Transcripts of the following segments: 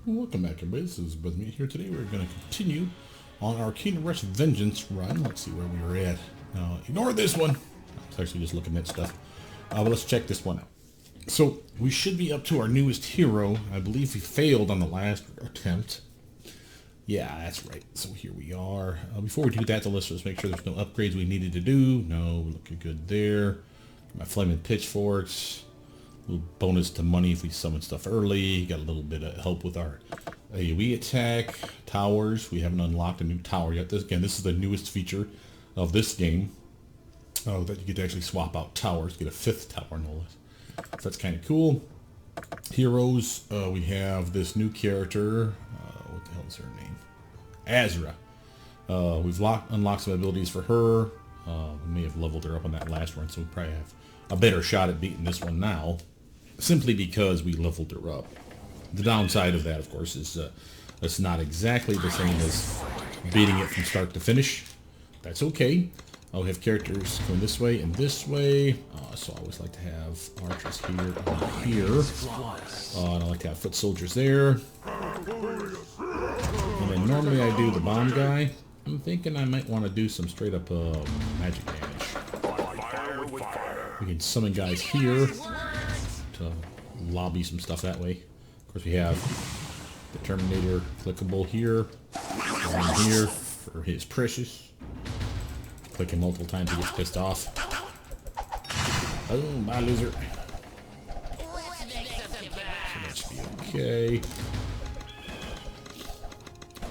Welcome back, everybody. This is Brother Meat here. Today we're going to continue on our Kingdom Rush Vengeance run. Let's see where we were at. Ignore this one. I was actually just looking at stuff. But let's check this one out. So we should be up to our newest hero. I believe we failed on the last attempt. Yeah, that's right. So here we are. Before we do that, let's just make sure there's no upgrades we needed to do. No, looking good there. My flaming pitchforks. Little bonus to money if we summon stuff early. Got a little bit of help with our AoE attack. Towers. We haven't unlocked a new tower yet. This is the newest feature of this game. That you get to actually swap out towers. Get a 5th tower, no less. So that's kind of cool. Heroes. We have this new character. What the hell is her name? Azra. We've unlocked some abilities for her. We may have leveled her up on that last run, so we probably have a better shot at beating this one now. Simply because we leveled her up. The downside of that, of course, is it's not exactly the same as beating it from start to finish. That's okay. I'll have characters going this way and this way. So I always like to have archers here and here. And I like to have foot soldiers there. And then normally I do the bomb guy. I'm thinking I might want to do some straight up magic damage. We can summon guys here to lobby some stuff that way. Of course, we have the Terminator clickable here, and here for his precious. Click him multiple times, he gets pissed off. Oh, bye, loser. So that should be okay.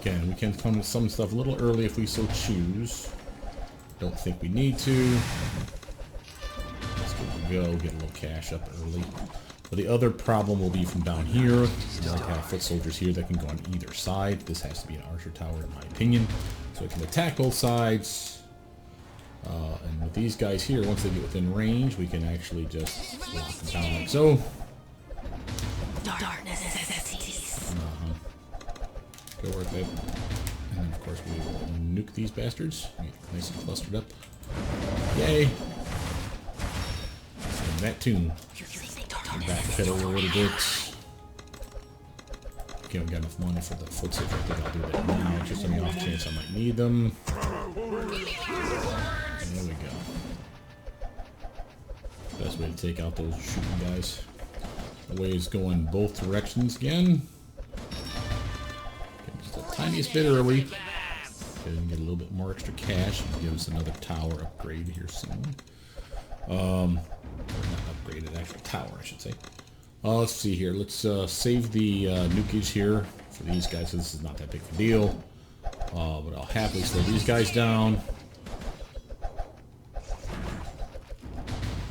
Again, we can come to some stuff a little early if we so choose. Don't think we need to. Go get a little cash up early. But the other problem will be from down here. I like to have foot soldiers here that can go on either side. This has to be an archer tower in my opinion. So it can attack both sides. And with these guys here, once they get within range, we can actually just lock them down like so. Go work, babe. And then of course we will nuke these bastards. Get nice and clustered up. Yay! That tune. Backpedal a little bit. Okay, we got enough money for the foot soldier. I think I'll do that now, just on the off chance I might need them. There we go. Best way to take out those shooting guys. The way is going both directions again. Okay, just the tiniest bit early. Okay, we can get a little bit more extra cash and give us another tower upgrade here soon. Not upgraded, actual tower, I should say. Let's see here. Let's save the nukage here for these guys. So this is not that big of a deal. But I'll happily slow these guys down.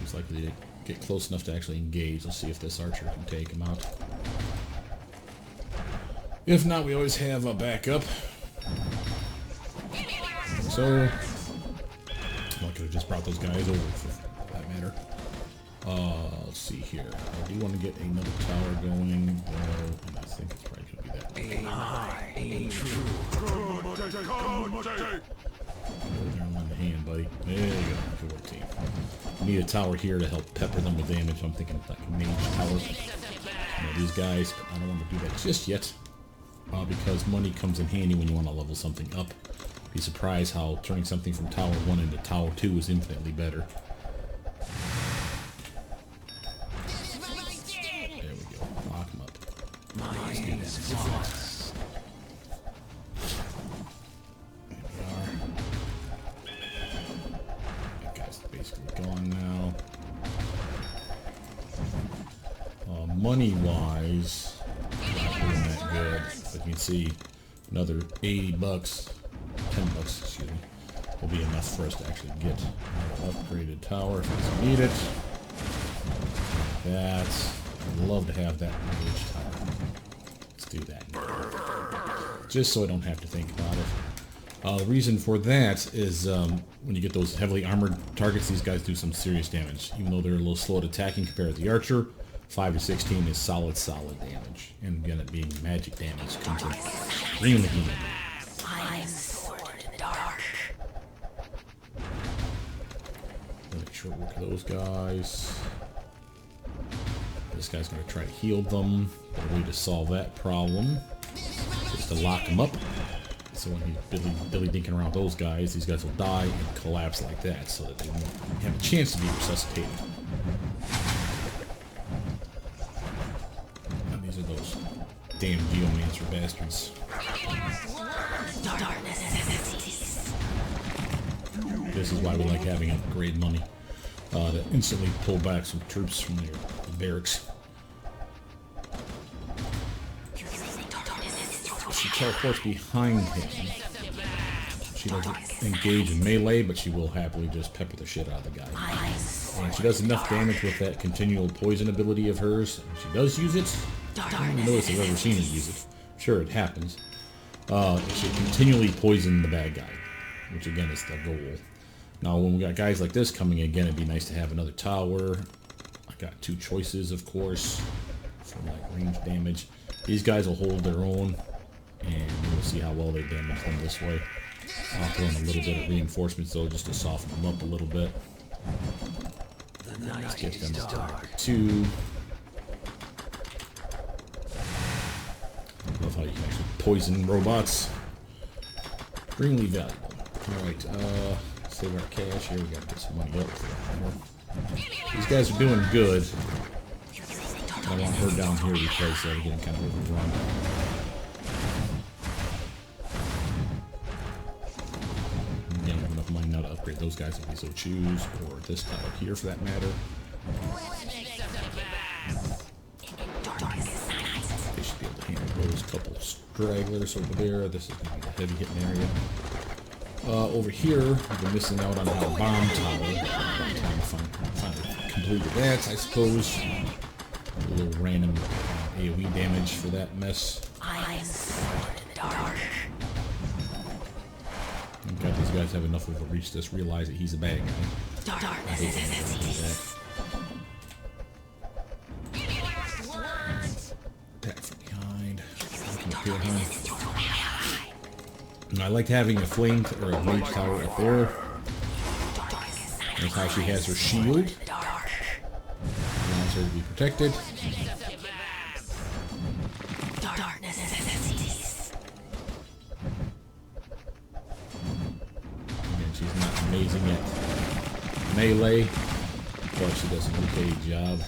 He's likely to get close enough to actually engage. Let's see if this archer can take him out. If not, we always have a backup. So I could have just brought those guys over for that matter. Let's see here. I do want to get another tower going. And I think it's probably going to be that. Aim true. There on the hand, buddy. There you go. Good work, team. We need a tower here to help pepper them with damage. I'm thinking like mage towers. These guys, but I don't want to do that just yet. Because money comes in handy when you want to level something up. Be surprised how turning something from Tower 1 into Tower 2 is infinitely better. There we go. Lock him up. Let's do that. There we are. That guy's basically gone now. Money-wise, not doing that good. But you can see another 80 bucks. 10 bucks, excuse me, will be enough for us to actually get an upgraded tower if we need it. That, I'd love to have that mage tower. Let's do that. Just so I don't have to think about it. The reason for that is when you get those heavily armored targets, these guys do some serious damage. Even though they're a little slow at attacking compared to the archer, 5 to 16 is solid damage. And again, it being magic damage comes in extremely handy. Make short work of those guys. This guy's going to try to heal them. A way to solve that problem just to lock him up. So when he's Billy dinking around those guys, these guys will die and collapse like that, so that they won't have a chance to be resuscitated. And these are those damn Geomancer bastards. This is why we like having upgrade money to instantly pull back some troops from their barracks. She teleports behind him. She doesn't engage in melee, but she will happily just pepper the shit out of the guy. And she does enough damage with that continual poison ability of hers. She does use it. I don't notice I've ever seen her use it. Sure, it happens. She continually poison the bad guy, which again is the goal. Now, when we got guys like this coming again, it'd be nice to have another tower. I got two choices, of course, for like range damage. These guys will hold their own, and we'll see how well they damage them this way. I'll throw in a little bit of reinforcements though, just to soften them up a little bit. Let's get them to target 2. Love how you can actually poison robots. Extremely valuable. Alright, save our cash here. We gotta get some money up for more. These guys are doing good. I want her down here because they're getting kind of overrun. Again, we have enough money now to upgrade those guys if we so choose, or this tower here for that matter. They should be able to handle those couple stragglers over there. This is going to be a heavy hitting area. Over here, we've been missing out on our bomb tower. About time to finally completed that, I suppose. A little random AoE damage for that mess. I'm glad these guys have enough of a reach to realize that he's a bad guy. I hate when they do that. Attack from behind. And I liked having a flame or a mage tower up there. That's how she has her shield. Allows her to be protected. Again, she's not amazing at melee, but she does an okay job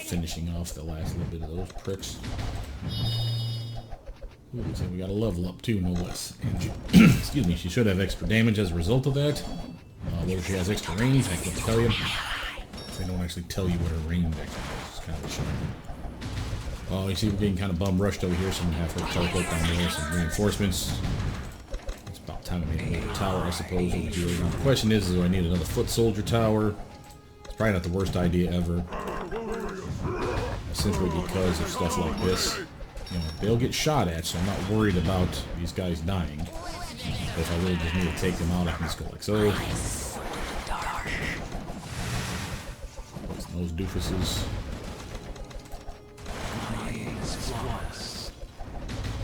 finishing off the last little bit of those pricks. Ooh, looks like we got a level up too, no less. And she, excuse me, she should have extra damage as a result of that. Whether she has extra range, I can't tell you. They don't actually tell you what her range actually is. It's kind of a shame. You see we're getting kind of bum rushed over here, so I'm going to have her teleport down there, some reinforcements. It's about time I made another tower, I suppose, over here. Now the question is do I need another foot soldier tower? It's probably not the worst idea ever. Simply because of stuff like this. You know, they'll get shot at, so I'm not worried about these guys dying. But if I really just need to take them out, I can just go like so. Those doofuses.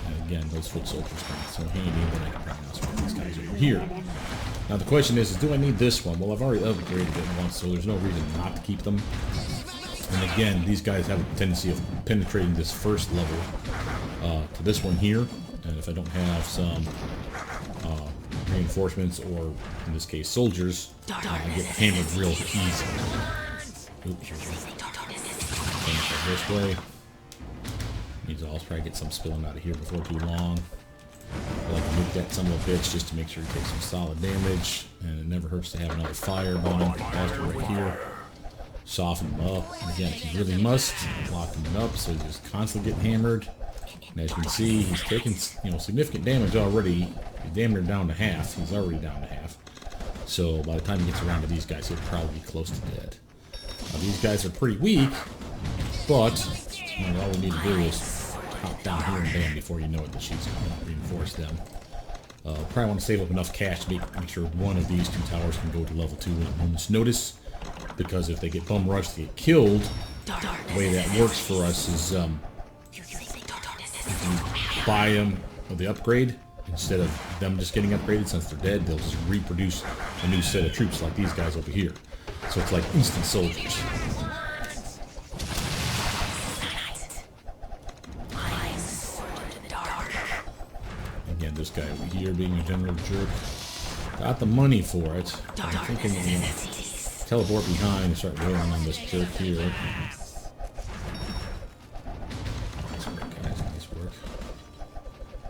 And again, those foot soldiers come so handy that I can bring out some of these guys over here. Now the question is do I need this one? Well, I've already upgraded it once, so there's no reason not to keep them. And again, these guys have a tendency of penetrating this first level to this one here. And if I don't have some reinforcements, or in this case soldiers, I get hammered real easy. Oops. This way. Needs to also probably get some spilling out of here before too long. I like to nuke that son of a bitch just to make sure he takes some solid damage. And it never hurts to have another firebomb right here. Soften him up. And again, if you really must, lock him up so he's just constantly getting hammered. And as you can see, he's taking significant damage already. He's damn near down to half. He's already down to half. So by the time he gets around to these guys, he'll probably be close to dead. These guys are pretty weak, but all we need to do is hop down here and bam, before you know it, the she's going to reinforce them. Probably want to save up enough cash to make sure one of these two towers can go to level 2 in a moment's notice. Because if they get bum rushed, they get killed. The way that works for us is if you buy them the upgrade, instead of them just getting upgraded since they're dead, they'll just reproduce a new set of troops like these guys over here. So it's like instant soldiers. this guy over here being a general jerk. Got the money for it. I'm thinking, you know, teleport behind and start wailing on this jerk here. Nice work, guys. Nice work.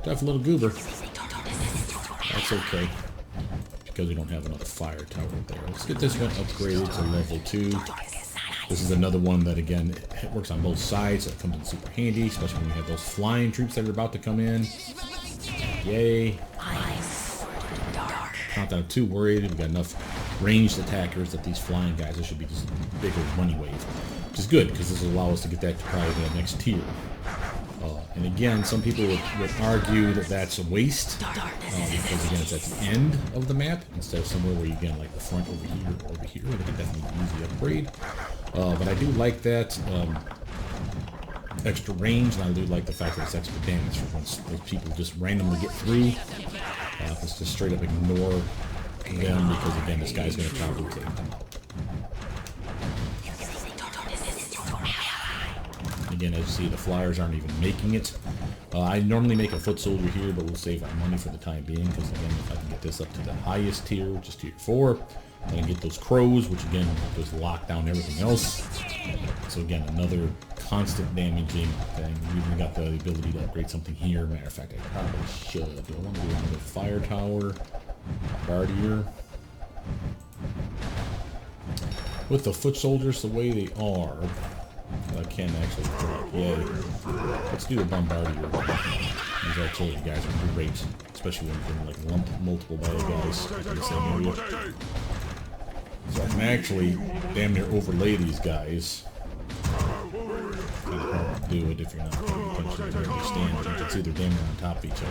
Tough little goober. That's okay, because we don't have another fire tower there. Let's get this one upgraded to level 2. This is another one that, again, it works on both sides, so it comes in super handy, especially when we have those flying troops that are about to come in. Yay. Not that I'm too worried. We've got enough ranged attackers that these flying guys, this should be just a bigger money wave. Which is good, because this will allow us to get that to probably the next tier. And again, some people would argue that that's a waste, because again, it's at the end of the map, instead of somewhere where you get like the front over here or over here. They can definitely easy upgrade. But I do like that extra range, and I do like the fact that it's extra damage for once those people just randomly get through. Let's just straight up ignore them, because again, this guy's going to probably take them out. Again, as you see, the flyers aren't even making it. I normally make a foot soldier here, but we'll save our money for the time being, because again, if I can get this up to the highest tier, which is tier 4, then I get those crows, which again just lock down everything else. So again, another constant damaging thing. We even got the ability to upgrade something here. Matter of fact, I probably should. Do I want to do another fire tower? Bombardier. With the foot soldiers the way they are, I can actually yay. Let's do the Bombardier. These artillery guys are great, especially when you can like lump multiple bad guys in the same area. So I can actually damn near overlay these guys. Kind of hard to do it if you're not paying attention to where they stand. You can see they're damn near on top of each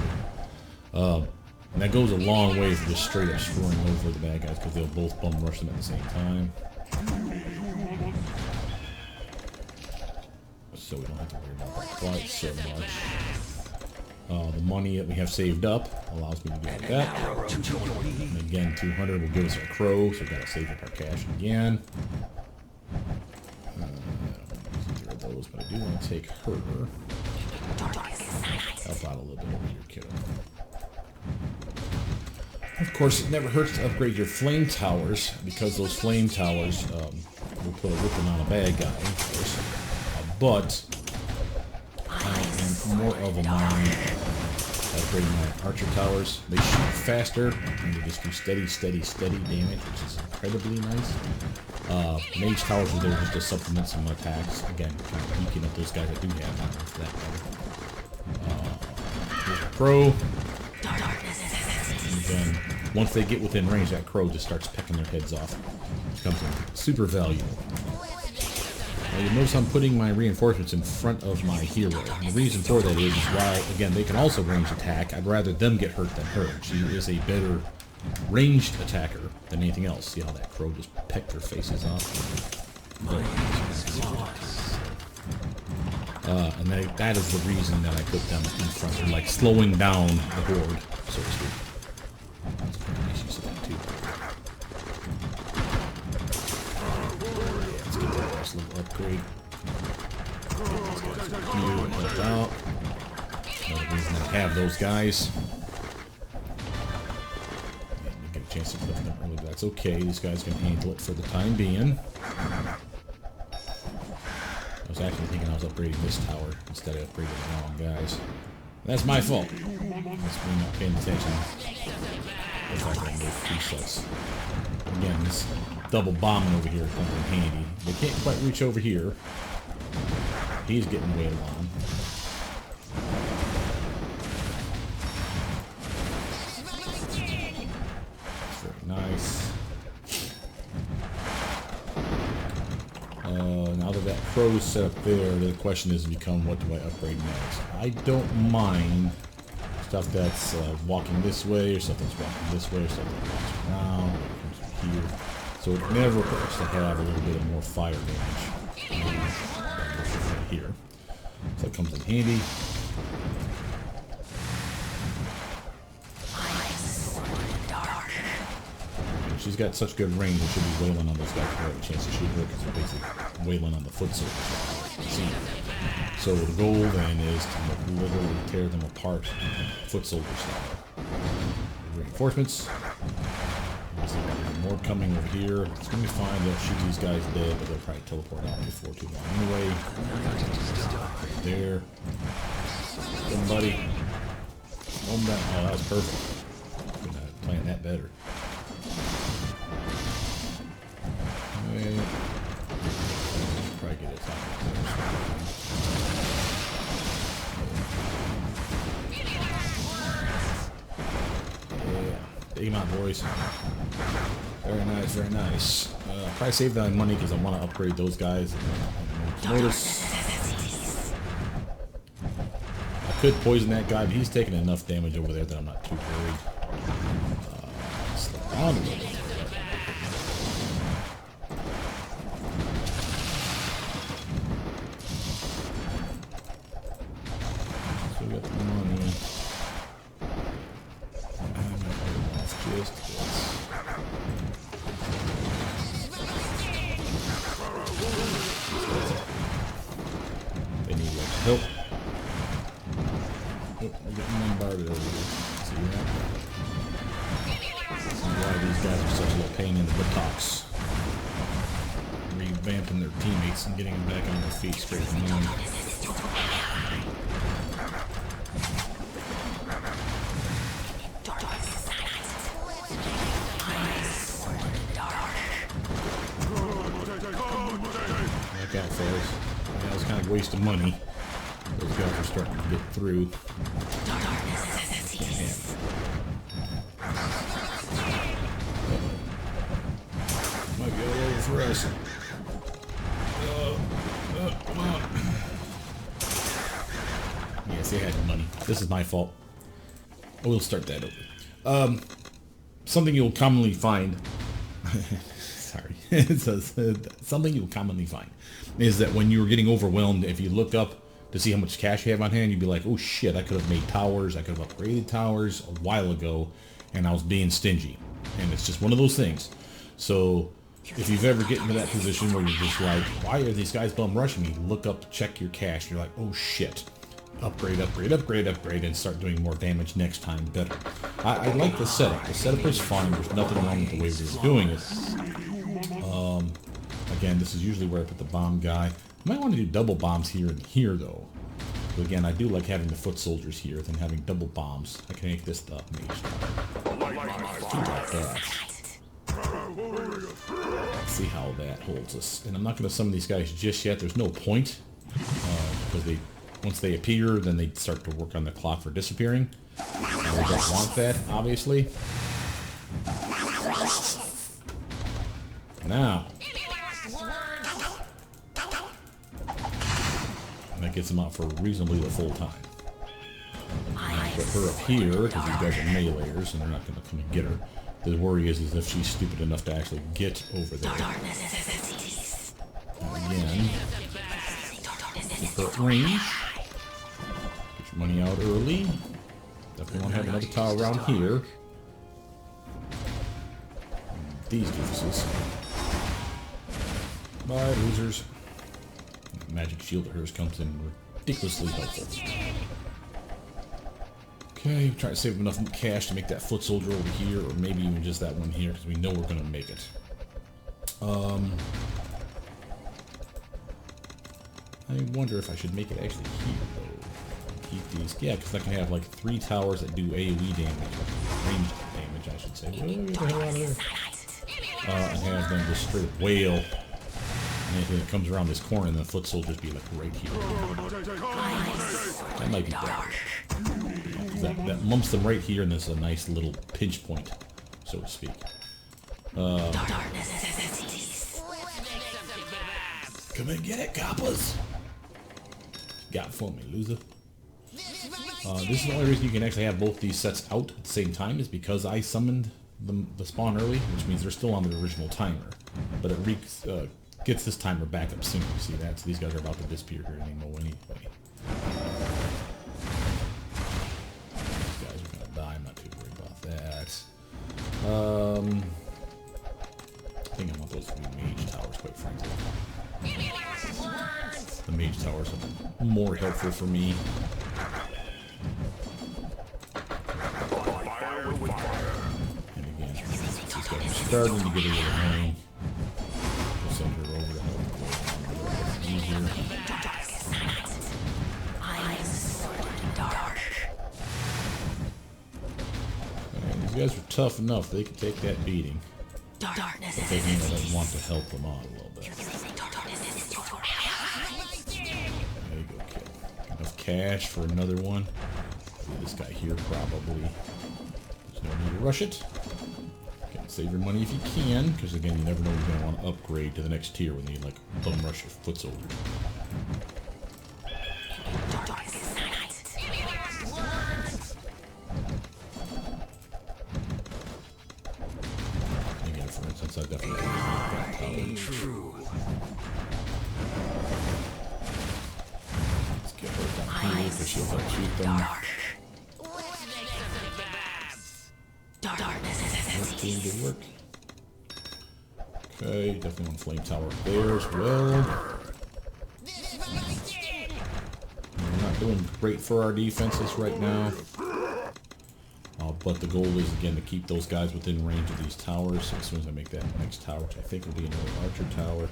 other. And that goes a long way for just straight up screwing over the bad guys, because they'll both bum rush them at the same time. So we don't have to worry about that quite so much. The money that we have saved up allows me to do like that. And again, 200 will give us our crow, so we've got to save up our cash again. I don't want to use either of those, but I do want to take her. Help out a little bit over here, kiddo. Of course, it never hurts to upgrade your flame towers, because those flame towers will put a whipping on a bad guy, of course. But I am more of a mind upgrading my archer towers. They shoot faster, and they just do steady damage, which is incredibly nice. Mage towers are there just to supplement some attacks. Again, kind of beaking up those guys I do have on for that matter. Here's a crow. And again, once they get within range, that crow just starts pecking their heads off, which comes in super valuable. You'll notice I'm putting my reinforcements in front of my hero. And the reason for that is while, again, they can also range attack, I'd rather them get hurt than her. She is a better ranged attacker than anything else. See how that crow just pecked their faces off? And that is the reason that I put them in front. They're like slowing down the horde, so to speak. That's pretty nice use of that too. Nice little upgrade. These guys are here and help out. Another reason I have those guys. And we get a chance to clip them early, but that's okay. These guys can handle it for the time being. I was actually thinking I was upgrading this tower instead of upgrading the wrong guys. That's my fault. That's me not paying attention. In fact, I made presets. Again, this double bombing over here comes in handy. They can't quite reach over here. He's getting wailed on. That's very nice. Now that crow's set up there, the question is become, what do I upgrade next? I don't mind stuff that's walking this way, or stuff that's walking this way, or stuff that walks around, or comes from here. So it never hurts to have a little bit of more fire damage here. So it comes in handy. She's got such good range, it should be wailing on those guys before I have a chance to shoot her, because they're basically wailing on the foot soldiers. So the goal then is to literally tear them apart, foot soldier style. reinforcements. More coming over here. It's going to be fine. They'll shoot these guys dead, but they'll probably teleport out before too long anyway. Right there. Somebody. Home down. Oh, that was perfect. Could not plan that better. Okay. Probably get it. Yeah. Take him out, boys. Very nice, very nice. Probably save that money because I want to upgrade those guys. Notice. I could poison that guy, but he's taking enough damage over there that I'm not too worried. Slow down a little bit. So we got the money. I'm going to hold off just this. They need help. Oh, we're getting bombarded over here. See that? See why these guys are such a little pain in the buttocks. Revamping their teammates and getting them back on their feet straight from the morning. Look out, fellas. That was kind of a waste of money. Those guys are starting to get through. Might be all over for us. Come on. Yes, they had money. This is my fault. We'll start that over. Something you'll commonly find. Sorry. It says, something you'll commonly find is that when you're getting overwhelmed, if you look up to see how much cash you have on hand, you'd be like, oh shit, I could have made towers, I could have upgraded towers a while ago, and I was being stingy. And it's just one of those things. So if you've ever get into that position where you're just like, why are these guys bum rushing me? Look up, check your cash, and you're like, oh shit. Upgrade, upgrade, upgrade, upgrade, and start doing more damage next time better. I like the setup. The setup is fine. There's nothing wrong with the way we were doing it. Again, this is usually where I put the bomb guy. I might want to do double bombs here and here, though. But again, I do like having the foot soldiers here than having double bombs. I can make this the mage. Like that. Let's see how that holds us. And I'm not going to summon these guys just yet. There's no point. Because once they appear, then they start to work on the clock for disappearing. And we don't want that, obviously. Now. And that gets them out for reasonably the full time. Put her up here, because these guys are meleeers, and they're not going to come and get her. The worry is if she's stupid enough to actually get over there. And again, keep her at range. Get your money out early. Definitely want to have another tower around here. And these doofuses. Bye, losers. Magic shield of hers comes in ridiculously helpful. Okay, try to save enough cash to make that foot soldier over here, or maybe even just that one here, because we know we're going to make it. I wonder if I should make it actually here, though. Keep these, yeah, because I can have like 3 towers that do AoE damage, ranged damage, I should say. Get the hell out of there. And have them just straight wail. Anything that comes around this corner, and the foot soldiers be like right here. That might be better. That mumps them right here, and this is a nice little pinch point, so to speak. Come and get it, coppers! Got it for me, loser. This is the only reason you can actually have both these sets out at the same time, is because I summoned the spawn early, which means they're still on the original timer. But it gets this timer back up soon. You see that? So these guys are about to disappear here anymore anyway. These guys are gonna die. I'm not too worried about that. I think I want those 3 mage towers, quite frankly. The mage towers are more helpful for me. starting to get a little annoying. We'll send her over to help. These guys are tough enough. They can take that beating. But they want to help them out a little bit. There you go, kid. Enough cash for another one. This guy here probably. There's no need to rush it. Again, save your money if you can, because again, you never know when you're going to want to upgrade to the next tier when you like bum rush your foot soldier. Again, for instance, I definitely need that tower. Let's get her down here because she'll help shoot them. Good work. Okay, definitely want flame tower there as well. We're not doing great for our defenses right now. But the goal is, again, to keep those guys within range of these towers. So as soon as I make that next tower, which I think will be another archer tower.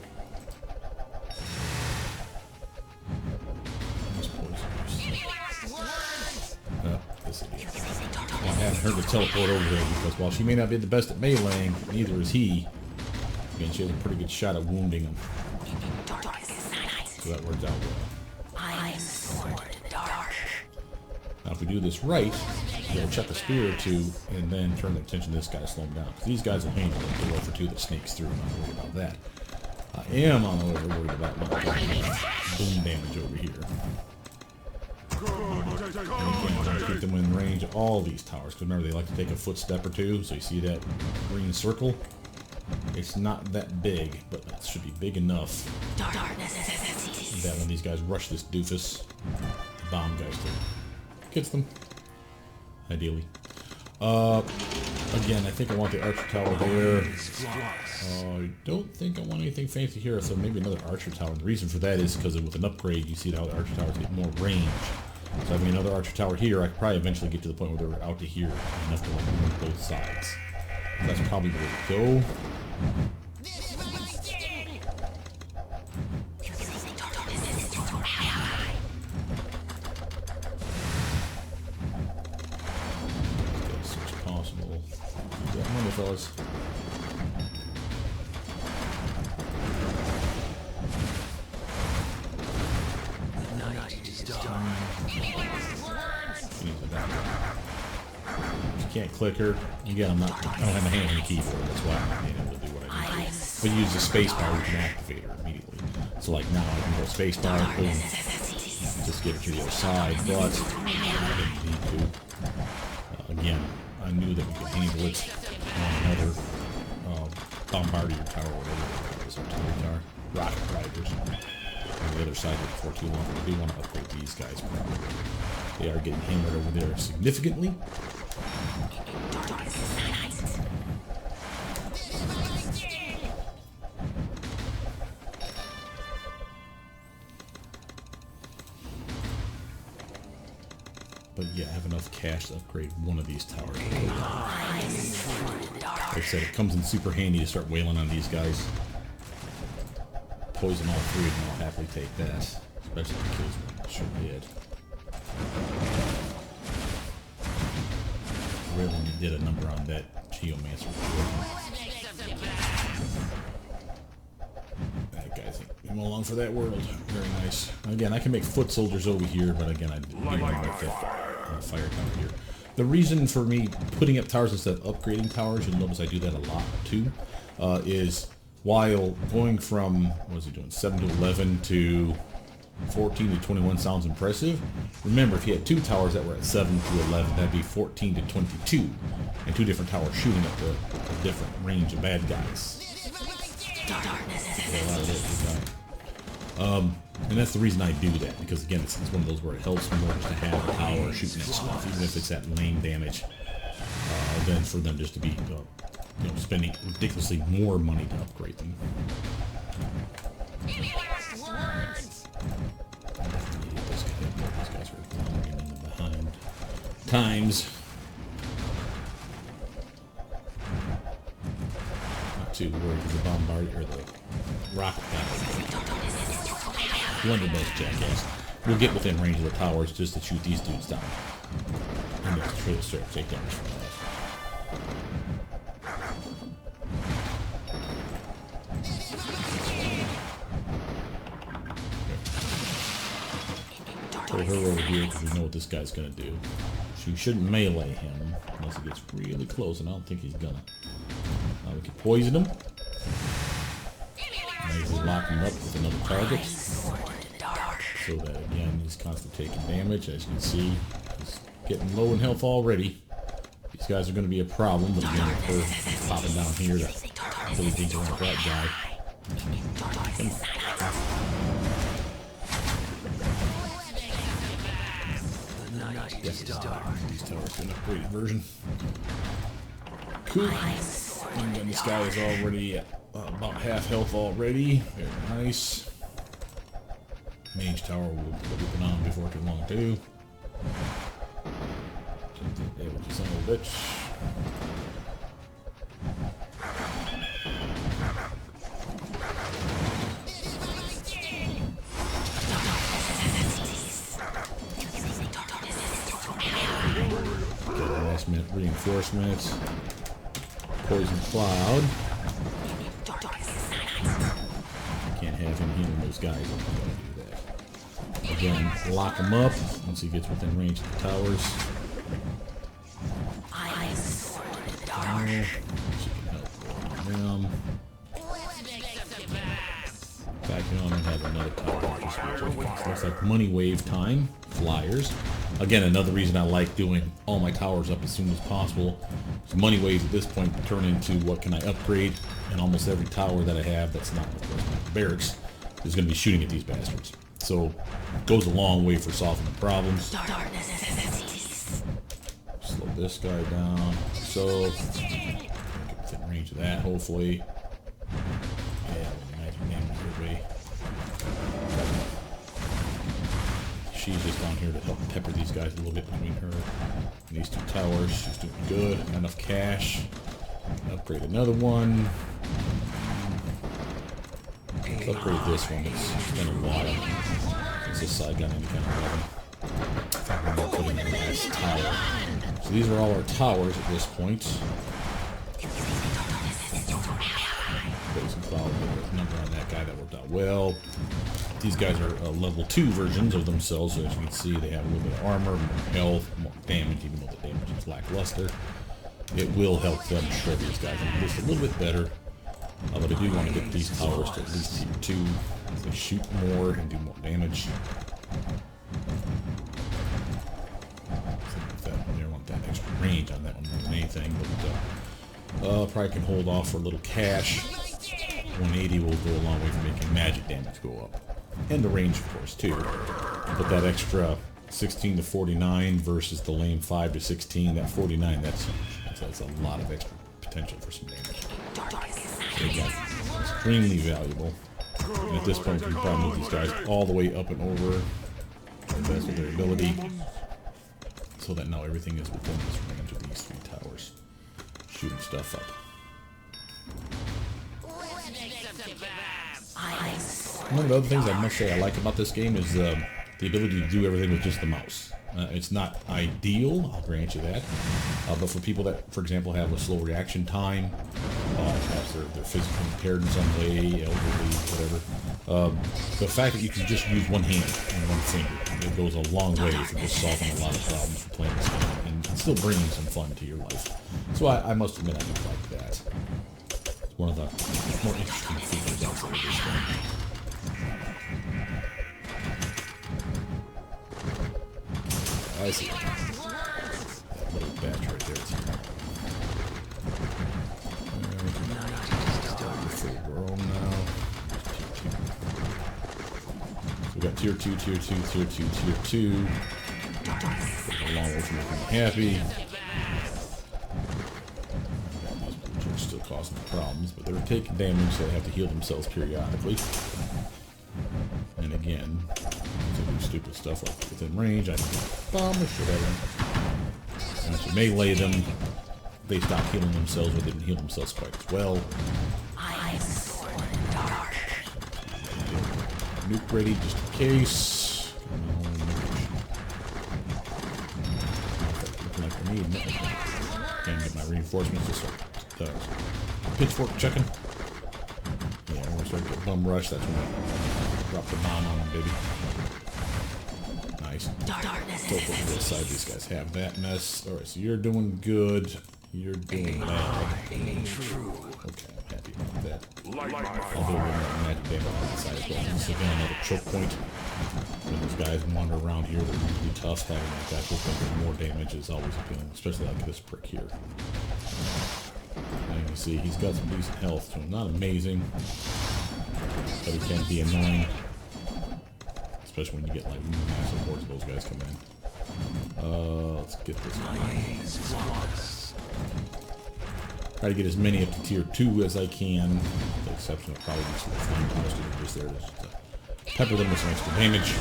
This idiot. I haven't heard her teleport over there because while she may not be the best at meleeing, neither is he. Again, she has a pretty good shot at wounding him. So that worked out well. Now if we do this right, we'll chuck a spear or two and then turn the attention to this guy to slow him down. Because these guys will handle it. The roll for two that snakes through. I'm not worried about that. I am on the way worried about my boom damage over here. And again, keep them in range of all these towers. Because remember, they like to take a footstep or two. So you see that green circle? It's not that big, but it should be big enough that when these guys rush this doofus, the bomb guys gets them. Ideally. Again, I think I want the archer tower there. I don't think I want anything fancy here, so maybe another archer tower. And the reason for that is because with an upgrade, you see how the archer towers get more range. So having another archer tower here, I could probably eventually get to the point where they're out to here enough to move both sides. So that's probably where to go. As much as possible. Yeah, come on, fellas. Can't click her. Again, I don't have my hand on the key for it. That's why I'm not being able to do what I need. But you use the space bar, you can activate her immediately. So like now I can go space bar, boom, just get her to the other side. But I didn't need to. Again, I knew that we could handle it on another bombardier tower, whatever it is, tower, rocket riders. On the other side before too long. I do want to upgrade these guys probably. They are getting hammered over there significantly. But yeah, I have enough cash to upgrade one of these towers. Like I said, it comes in super handy to start wailing on these guys. Poison all three of them, I'll happily take that. Especially if it kills me. Sure did. Really only did a number on that Geomancer. That guy's came along for that world. Very nice. Again, I can make foot soldiers over here, but again, I do want to make that fire tower here. The reason for me putting up towers instead of upgrading towers, you'll notice I do that a lot too, is while going from, what was he doing, 7 to 11 to 14 to 21 sounds impressive. Remember, if you had two towers that were at 7 to 11, that'd be 14 to 22. And two different towers shooting at a different range of bad guys. And that's the reason I do that, because again, it's one of those where it helps more just to have a tower shooting at stuff, even if it's at lane damage, than for them just to be spending ridiculously more money to upgrade them. These guys are behind times. too, because the bombardier or the rocket guy, blunderbuss jackass, will get within range of the towers just to shoot these dudes down. And you have to try to start to take damage from that. Put her over here because we know what this guy's gonna do. She shouldn't melee him unless he gets really close, and I don't think he's gonna. We can poison him. Maybe lock him up with another target. So that again he's constantly taking damage. As you can see, he's getting low in health already. These guys are gonna be a problem, but again, her popping down here to really think around that guy. Come on. Yes, these towers are an upgraded version. Cool. And then this guy is already at about half health already. Very nice. Mage tower will put it on before too long too. Son of a bitch. Last minute reinforcements. Poison cloud. Can't have him healing those guys. I'm not gonna do that. Again, lock him up once he gets within range of the towers. She can help them. Backing on and have another tower. Looks like money wave time. Flyers. Again, another reason I like doing all my towers up as soon as possible. So money waves at this point turn into what can I upgrade, and almost every tower that I have that's not barracks is going to be shooting at these bastards. So it goes a long way for solving the problems. Slow this guy down. So get within range of that, hopefully. Yeah, magic damage your way. She's just down here to help pepper these guys a little bit between her and these two towers. She's doing good. Enough cash. Upgrade another one. Let's upgrade this one. It's been a while since this side got any kind of weapon. I think we're going to put in the last tower. So these are all our towers at this point. Poison cloud number on that guy, that worked out well. These guys are level 2 versions of themselves, so as you can see, they have a little bit of armor, more health, more damage, even though the damage is lackluster. It will help them shred these guys at least a little bit better. But I do want to get these towers to at least tier 2. They shoot more and do more damage. I want that extra range on that one more than anything, but probably can hold off for a little cash. 180 will go a long way for making magic damage go up. And the range, of course, too. But that extra 16 to 49 versus the lane 5 to 16, that 49, that's a lot of extra potential for some damage. So again, extremely valuable. And at this point, we probably move these guys all the way up and over to the best of their ability, so that now everything is within this range of these 3 towers. Shooting stuff up. One of the other things I must say I like about this game is the ability to do everything with just the mouse. It's not ideal, I'll grant you that, but for people that, for example, have a slow reaction time, perhaps they're physically impaired in some way, elderly, whatever, the fact that you can just use one hand and one finger, it goes a long way for just solving a lot of problems for playing this game and still bringing some fun to your life. So I must admit I do like that. It's one of the more interesting features outside of this game. I see. That little batch right there. We're on now. So we got tier 2, tier 2, tier 2, tier 2. A long way from making me happy. These are still causing problems, but they're taking damage, so they have to heal themselves periodically. And again, to do stupid stuff like within range, I can bomb the shit out of them. Once you melee them, they stop healing themselves, or they didn't heal themselves quite as well. nuke ready just in case. Looking like we need it. Can't get my reinforcements. Just pitchfork checking. Yeah, when we start to get bum rush, that's when I drop the bomb on them, baby. Nice. Teleport to the side. These guys have that mess. Alright, so you're doing good. You're doing bad. Okay, I'm happy about that. Although we're not magic damage on the side as well. This is again another choke point. When those guys wander around here, they're really tough. Having that guy with more damage is always appealing, especially like this prick here. And you can see he's got some decent health, so not amazing, but he can be annoying, especially when you get like massive hordes of those guys come in. Let's get this one. Try to get as many up to tier 2 as I can, with the exception of probably just the flame posters are just there to pepper them with some extra damage.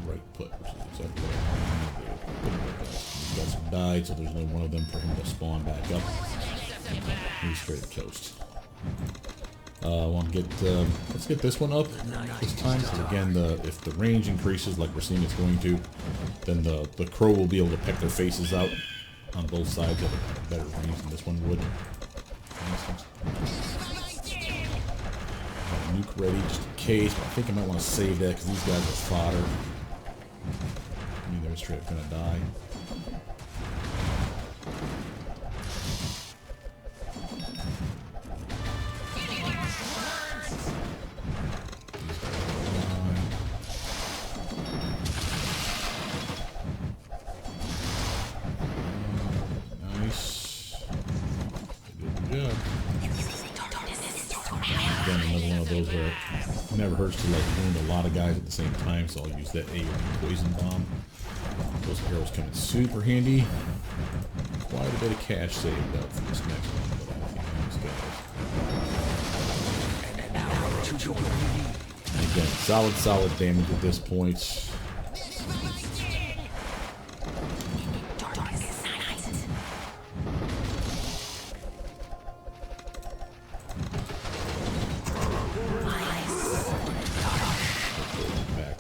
Right put, which is exactly what I wanted. These guys have died, so there's only one of them for him to spawn back up. He's straight toast. Let's get this one up this time. So again, if the range increases like we're seeing it's going to, then the crow will be able to peck their faces out on both sides of a better range than this one would. Nuke ready just in case, but I think I might want to save that because these guys are fodder. I mean, they're straight up gonna die. It never hurts to like wound a lot of guys at the same time, so I'll use that AoE poison bomb. Those arrows come in super handy. Quite a bit of cash saved up for this next one, but I think these guys. And again, solid damage at this point.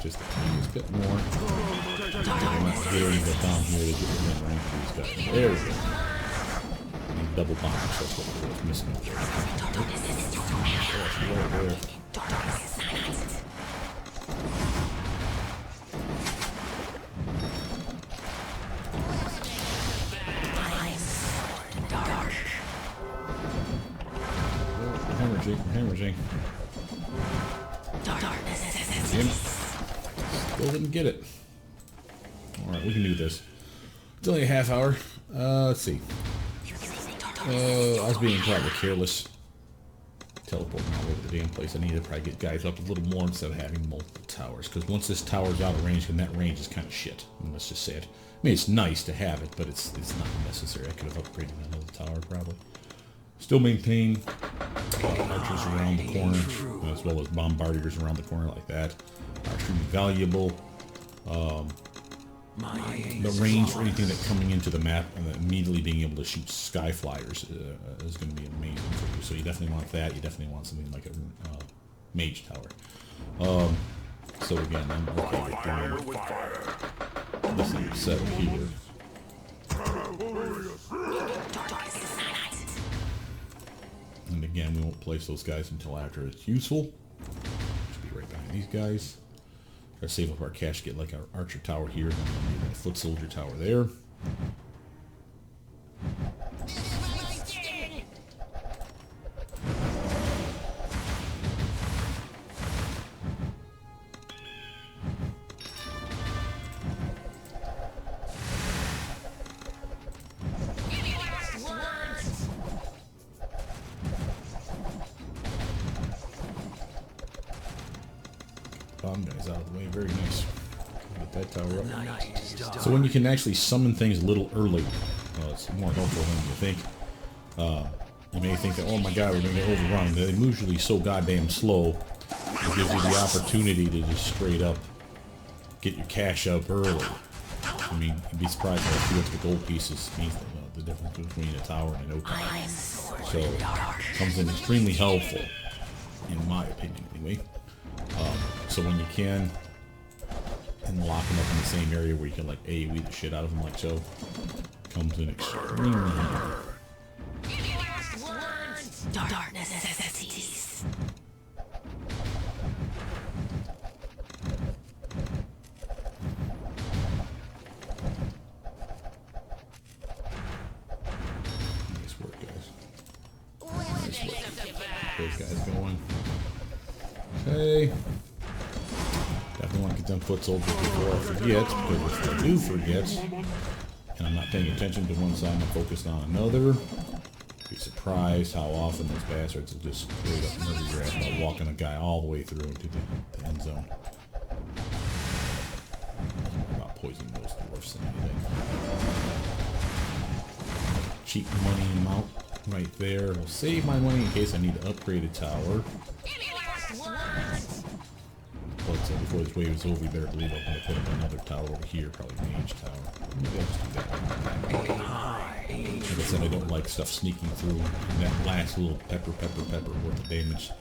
Just a bit more. I'm not hearing the bomb here to get within range of these guys. There we go. I need double bombs, that's what it was missing. Right there. Hemorrhaging. Still didn't get it. Alright, we can do this. It's only a half hour. Let's see. I was being probably careless. Teleporting all over the damn place. I need to probably get guys up a little more instead of having multiple towers. Because once this tower's out of range, then that range is kind of shit. I mean, let's just say it. I mean, it's nice to have it, but it's not necessary. I could have upgraded another tower probably. Still maintain archers around the corner, as well as bombardiers around the corner like that. Are extremely valuable. The range for anything that's coming into the map and then immediately being able to shoot sky flyers is going to be amazing for you. So you definitely want that. You definitely want something like a mage tower. So again, I'm okay with doing this set here. And again, we won't place those guys until after it's useful. Should be right behind these guys. Try to save up our cash, get like our archer tower here, and then a foot soldier tower there. Bomb guys out of the way, very nice. Get that tower up. So when you can actually summon things a little early, it's more helpful than you think. You may think that, oh my god, we're going to get overrun. They're usually so goddamn slow. It gives you the opportunity to just straight up get your cash up early. I mean, you'd be surprised how a few extra gold pieces means the difference between a tower and an oak tower. So it comes in extremely helpful, in my opinion, anyway. So when you can, and lock them up in the same area where you can like AoE the shit out of them, like so, comes in extremely handy. Darkness necessities. Nice work, guys. Nice work. Those guys going. Okay. Definitely want to get them foot soldiers before I forget, because if I do forget, and I'm not paying attention to one side and I'm focused on another, be surprised how often those bastards will just straight up murder your ass by walking a guy all the way through into the end zone. More about poisoning those dwarfs than anything. Cheap money amount right there. Will save my money in case I need to upgrade a tower. But before this wave is over, you better believe I'm going to put up another tower over here, probably mage tower. Maybe I'll just do that. Like I said, I don't like stuff sneaking through. And that last little pepper worth of damage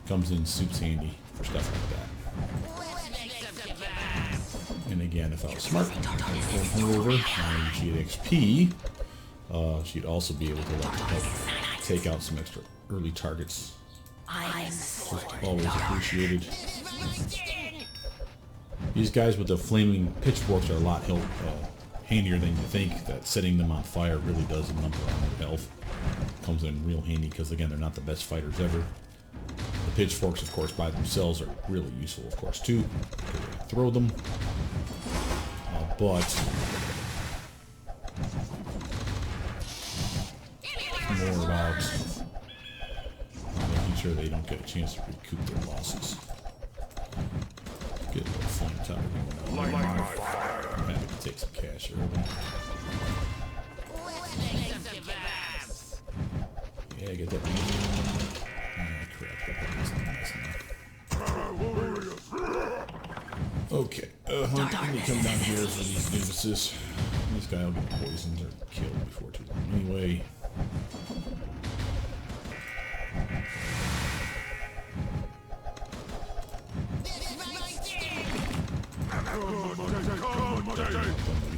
comes in soups handy for stuff like that. And again, if I was smart, I'd pull her over. And she'd XP. She'd also be able to like help take out some extra early targets. Just always appreciated. These guys with the flaming pitchforks are a lot handier than you think. That setting them on fire really does a number on their health. Comes in real handy because again, they're not the best fighters ever. The pitchforks, of course, by themselves are really useful, of course, too. Throw them, but it's more about making sure they don't get a chance to recoup their losses. Get a little flame tower going on. I'm happy to take some cash early. Yeah, get that. Ah, crap. Okay. Let me come down here for these doofuses. This guy will get poisoned or killed before too long. Anyway.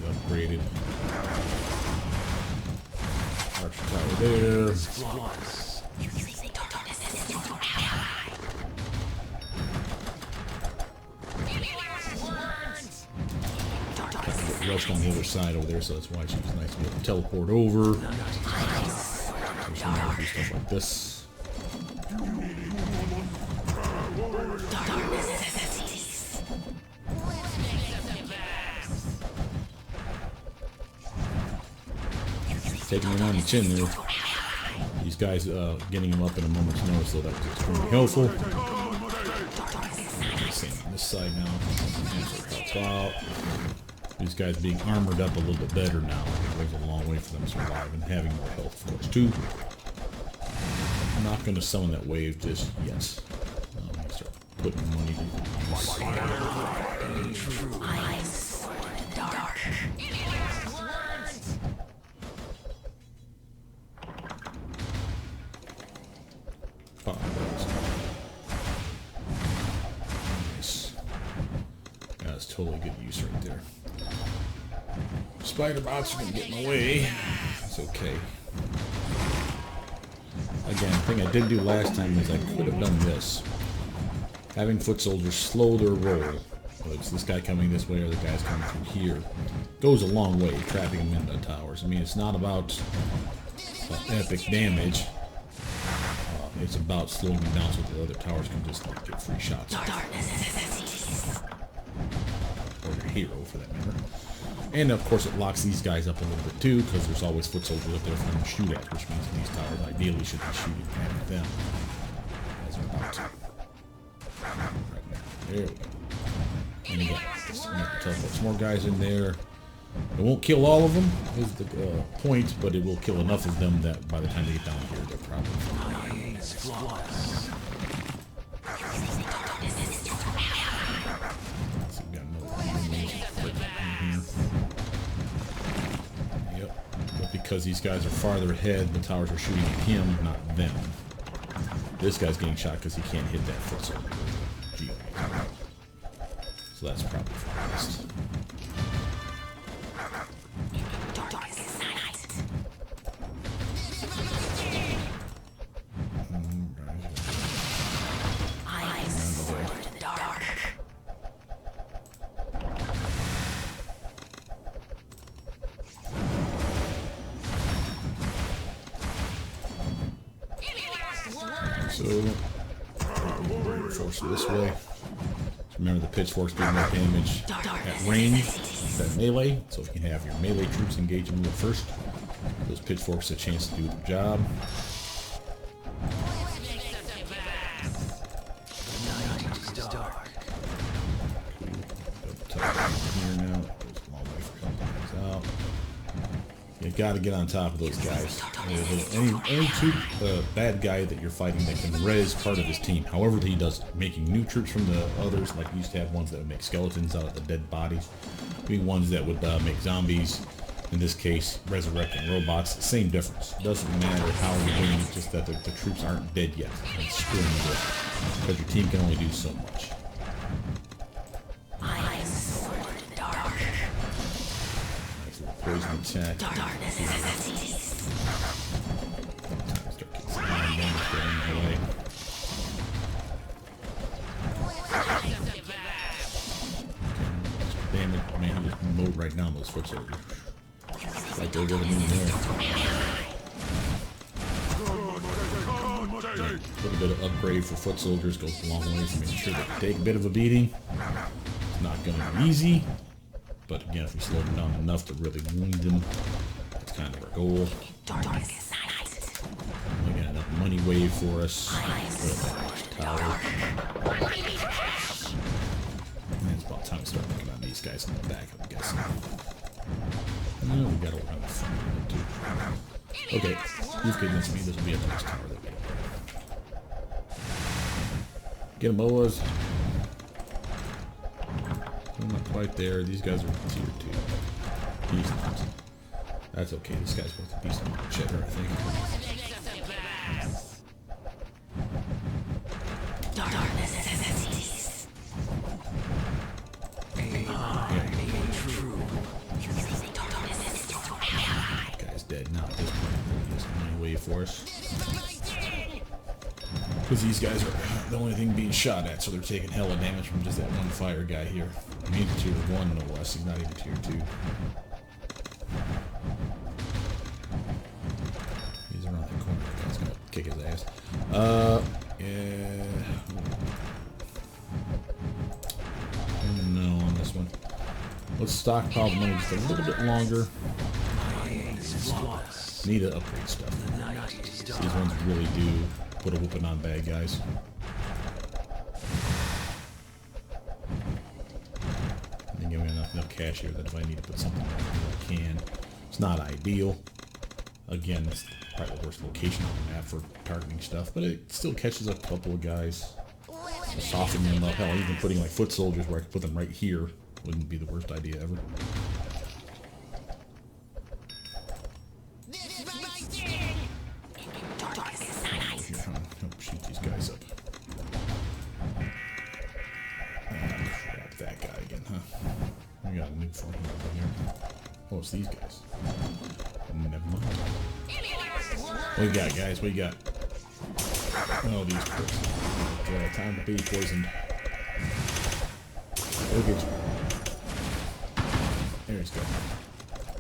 Upgraded. Archer tower there. Rust on the other side over there, so that's why she was nice to be able to teleport over. So she can do stuff like this. Taking him on the chin there. These guys getting him up in a moment's notice, so that's extremely helpful. Same on this side now. Helps out. These guys being armored up a little bit better now. It goes a long way for them to survive and having more health, of course, too. I'm not going to summon that wave just yet. I'm going to start putting money to use. Nice. That's totally good use right there. Spider bots are going to get in the way. It's okay. Again, the thing I did do last time is I could have done this. Having foot soldiers slow their roll, whether it's this guy coming this way or the guys coming through here, goes a long way, trapping them into towers. I mean, it's not about epic damage. It's about slowing them down so the other towers can just like, get free shots. Or your hero, for that matter. And of course it locks these guys up a little bit too, because there's always foot soldiers up there for them to shoot at, which means these towers ideally should be shooting at them. As they're about to. Right now. There we go. And again, just teleport some more guys in there. It won't kill all of them, is the point, but it will kill enough of them that by the time they get down here, they're probably fine. So we got another yep. Don't be because these guys are farther ahead, the towers are shooting at him, not them. This guy's getting shot because he can't hit that foot soldier. So that's probably for the best. So, reinforce it this way. Remember, the pitchforks do more damage at range than melee, so if you can have your melee troops engage them first, those pitchforks have a chance to do their job. Here now, goes a long way for helping things out. You gotta get on top of those guys. Any troop, bad guy that you're fighting that can res part of his team, however he does it, making new troops from the others, like we used to have ones that would make skeletons out of the dead bodies, being ones that would make zombies, in this case resurrecting robots, same difference. Doesn't matter how you're doing it, just that the troops aren't dead yet. It's screwing you up, because your team can only do so much. Poison attack. Darkness necessities. Start getting some iron damage getting in the way. Damage, man, he just mowed right down those foot soldiers. Like they're gonna move there. A little bit of upgrade for foot soldiers goes a long way for making sure they take a bit of a beating. It's not gonna be easy. But again, if we slow them down enough to really wound them, that's kind of our goal. We got enough money wave for us. Tower. And it's about time to start looking at these guys in the back, I'm guessing. No, we gotta work on the front too. Okay, you've convinced me this will be a nice tower that we get them, boas. I'm not quite there. These guys are tier 2. He's not. That's okay. This guy's worth a decent amount of cheddar, I think. Darkness necessities. Guy's dead now. At this point, there's no way for us. Because these guys are the only thing being shot at, so they're taking hella damage from just that one fire guy here. I mean, tier 1 no less, he's not even tier 2. He's around the corner, the guy's gonna kick his ass. Yeah. No on this one. Let's stockpile the money just a little bit longer. Need to upgrade stuff. These ones really do put a whooping on bad guys. And give me enough cash here that if I need to put something on, I can. It's not ideal. Again, it's probably the worst location on the map for targeting stuff, but it still catches a couple of guys. So soften them up. Hell, even putting like foot soldiers where I could put them right here wouldn't be the worst idea ever. Shoot these guys up. Crap, that guy again, huh? We got a new phone over here. Oh, it's these guys. Never mind. What you got, guys? What you got? Oh, these pricks. Time to be poisoned. Go get you. There he's go.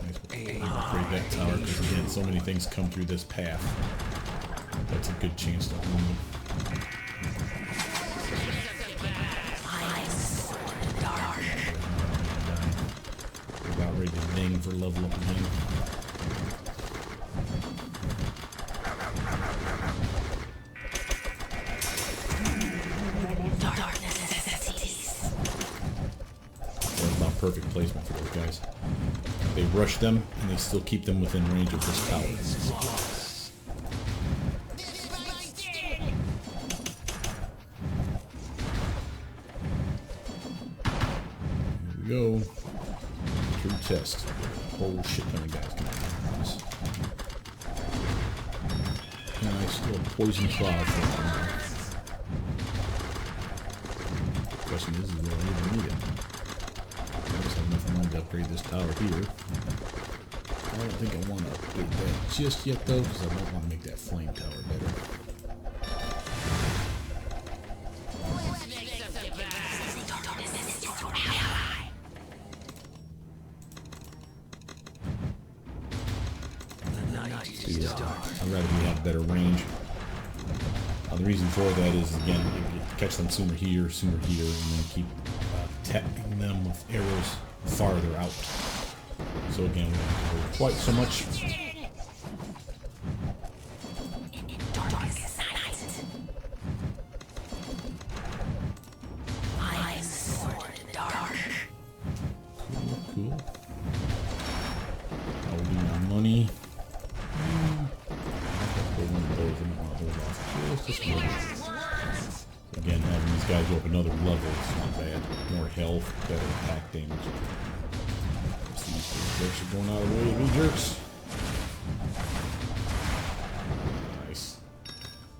Nice. Upgrade that tower, because again, so many things come through this path. That's a good chance to wound them. We're about ready to ding for level up again. That's about perfect placement for those guys. They rush them, and they still keep them within range of this tower. Go. True test. A whole shit ton of guys coming out of this. Nice little poison cloud for him. Question is will I even need it? I just have enough money to upgrade this tower here. I don't think I want to upgrade that just yet though, because I don't want to make that flame tower better. I'd rather we have better range. The reason for that is, again, you catch them sooner here, and then keep tapping them with arrows farther out. So again, we don't have to do quite so much. Cool. I'll do my money. Again, having these guys go up another level is not bad. More health, better attack damage. These jerks are going out of the way of me, jerks. Nice.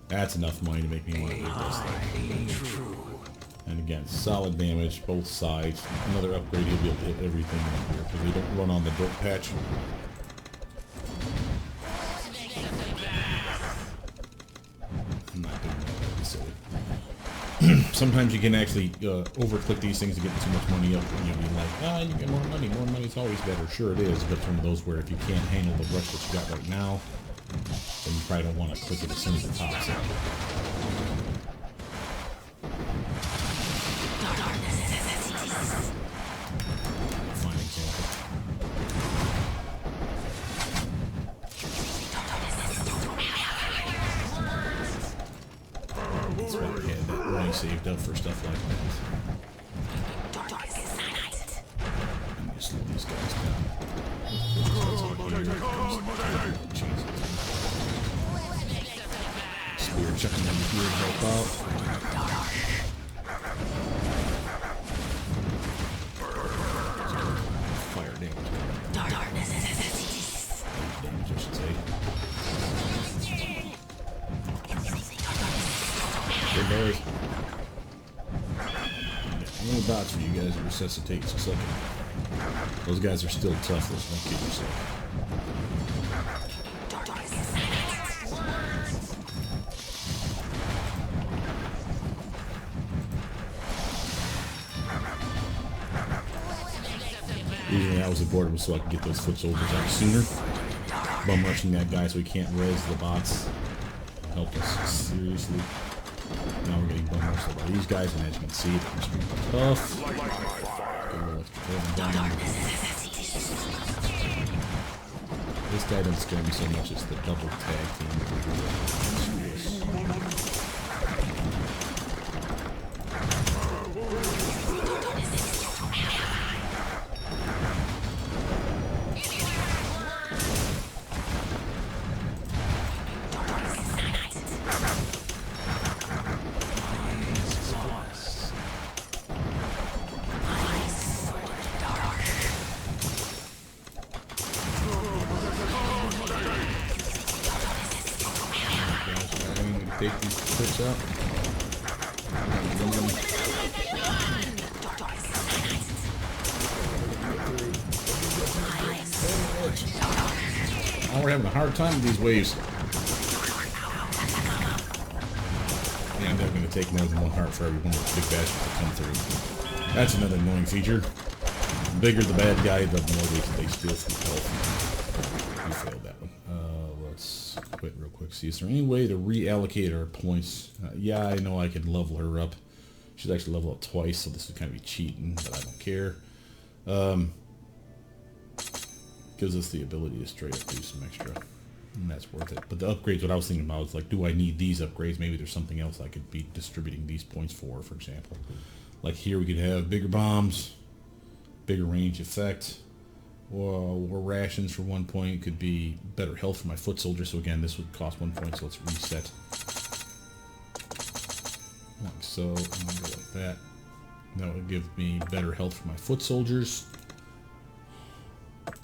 That's enough money to make me want to do this thing. And again, solid damage, both sides. Another upgrade, he'll be able to hit everything in here because they don't run on the dirt patch. I'm not doing that, that'd be silly. Sometimes you can actually over-click these things to get too much money up, and you'll be like, you get more money is always better. Sure it is, but it's one of those where if you can't handle the rush that you got right now, then you probably don't want to click it as soon as it pops out. Fine example. That's why we had that money saved up for stuff like that. And just slow these guys down. Spear chucking them here to help out. Fire damage. Damage, I should say. Good boys. Only bots for you guys to resuscitate in a second. Those guys are still tough, let's not kid yourself. Usually I was aboard so I can get those foot soldiers out sooner. Bum rushing that guy so he can't res the bots helped us seriously. Now we're getting bum rushed by these guys, and as you can see, it's pretty tough. Get a little extra down. This guy doesn't scare me so much, it's the double tag team. Take these clips out. Oh, we're having a hard time with these waves. Yeah, I'm definitely going to take more than one heart for every one of the big bastards that come through. That's another annoying feature. The bigger the bad guy, the more they steal some health. We failed that one. Let's quit real quick. See, is there any way to reallocate our points? Yeah, I know I can level her up. She's actually level up twice, so this is kind of be cheating, but I don't care. Gives us the ability to straight up do some extra, and that's worth it. But the upgrades, what I was thinking about was like, do I need these upgrades? Maybe there's something else I could be distributing these points for example. Like here we could have bigger bombs, bigger range effect, or rations for 1 point. Could be better health for my foot soldier. So again, this would cost 1 point, so let's reset. Like so, and then go like that. That would give me better health for my foot soldiers.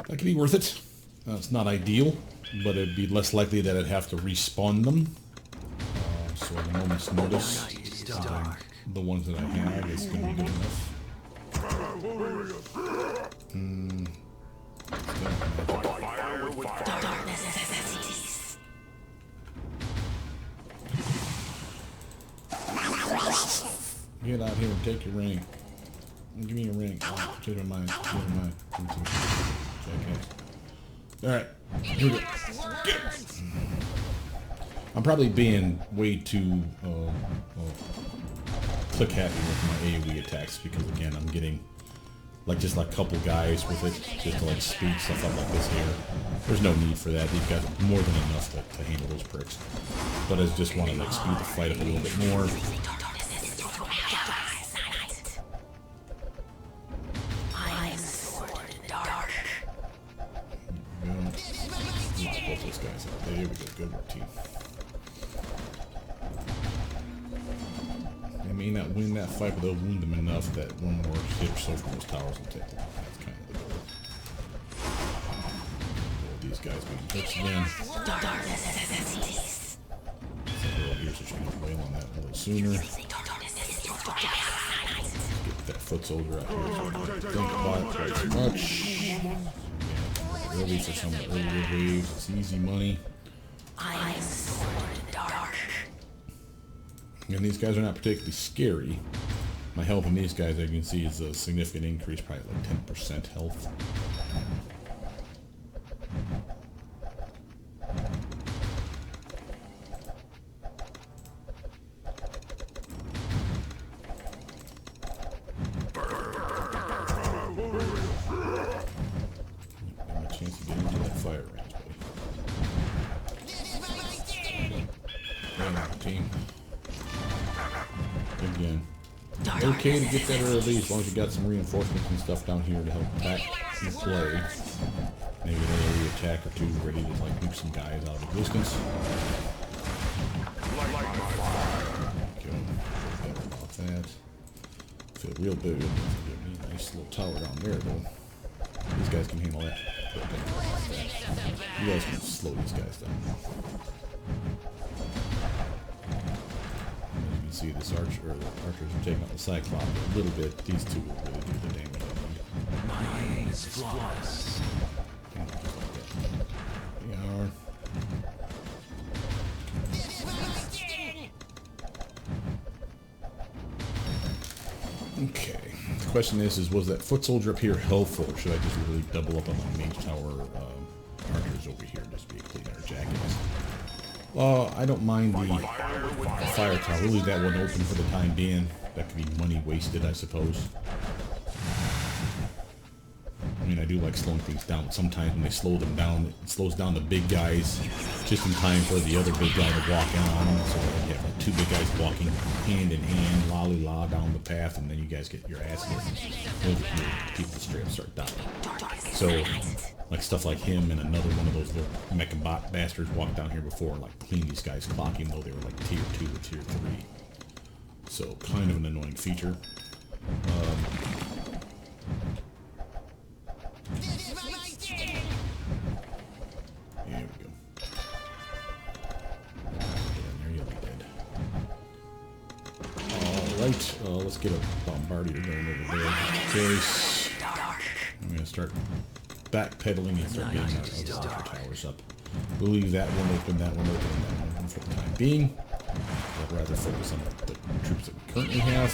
That could be worth it. It's not ideal, but it'd be less likely that I'd have to respawn them. So at a moment's notice, the ones that I have is going to be good enough. Darkness necessities. Get out here and take your ring. Give me your ring. Oh, change my mind. Change my mind. Jackass. Alright. Here we go. Get it. I'm probably being way too click happy with my AoE attacks because again I'm getting like just like a couple guys with it just to like speed stuff up like this here. There's no need for that. These guys are more than enough to handle those pricks. But I just want to like speed the fight up a little bit more. I am sword in the dark. Let's both those guys out. There we go. Good work, team. They may not win that fight, but they'll wound them enough that one more hit or so from those towers will take them. That's kind of the goal. These guys being touched again. Darkness necessities. So girl here, so she can wail on that a little sooner. Get that foot soldier out here. So I don't think about it quite so much. Yeah, early for some of the earlier waves. It's easy money. I am sword in the dark. And these guys are not particularly scary. My health on these guys, as you can see, is a significant increase, probably like 10% health. Give me a chance to get into that fire range, buddy. Damn it, team. Again. Okay to get that early as long as you got some reinforcements and stuff down here to help back the play. Maybe an area attack or two ready to like nuke some guys out of existence. Go. Off that. Feel real big. Give me a nice little tower down there though. These guys can handle that. You guys can slow these guys down. See this archer, or the archers are taking out the Cyclops a little bit. These two will really do the damage. My aim is flawless. They are. Okay. The question is was that foot soldier up here helpful, or should I just really double up on my mage tower archers over here just be a cleaner jackass? I don't mind the fire tower. We'll leave that one open for the time being. That could be money wasted, I suppose. I mean, I do like slowing things down. Sometimes when they slow them down, it slows down the big guys just in time for the other big guy to walk on. So you have like two big guys walking hand in hand, lolly-la down the path, and then you guys get your ass hit. People straight up start dying. So, like stuff like him and another one of those little mecha bot bastards walked down here before and like cleaned these guys' clock, even though they were like tier 2 or tier 3. So, kind of an annoying feature. Here we go. There you'll be dead. Alright, let's get a bombardier going over there. Just in case. I'm going to start backpedaling and start getting our other towers up. We'll leave that one open, that one open, and that one open for the time being. I'd rather focus on the troops that we currently have.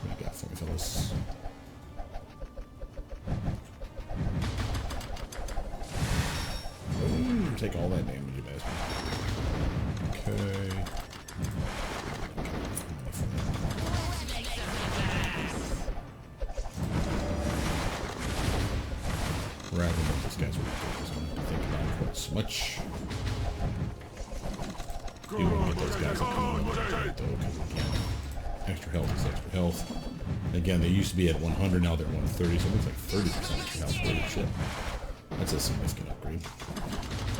What do you got for me, fellas? Take all that damage, you bastard. Okay. Rather than this guy's really good, so I don't have to think about it quite so much. You want to get those guys up and running right though, because again, extra health is extra health. Again, they used to be at 100, now they're at 130, so it looks like 30% extra health. Holy shit. That's a significant upgrade.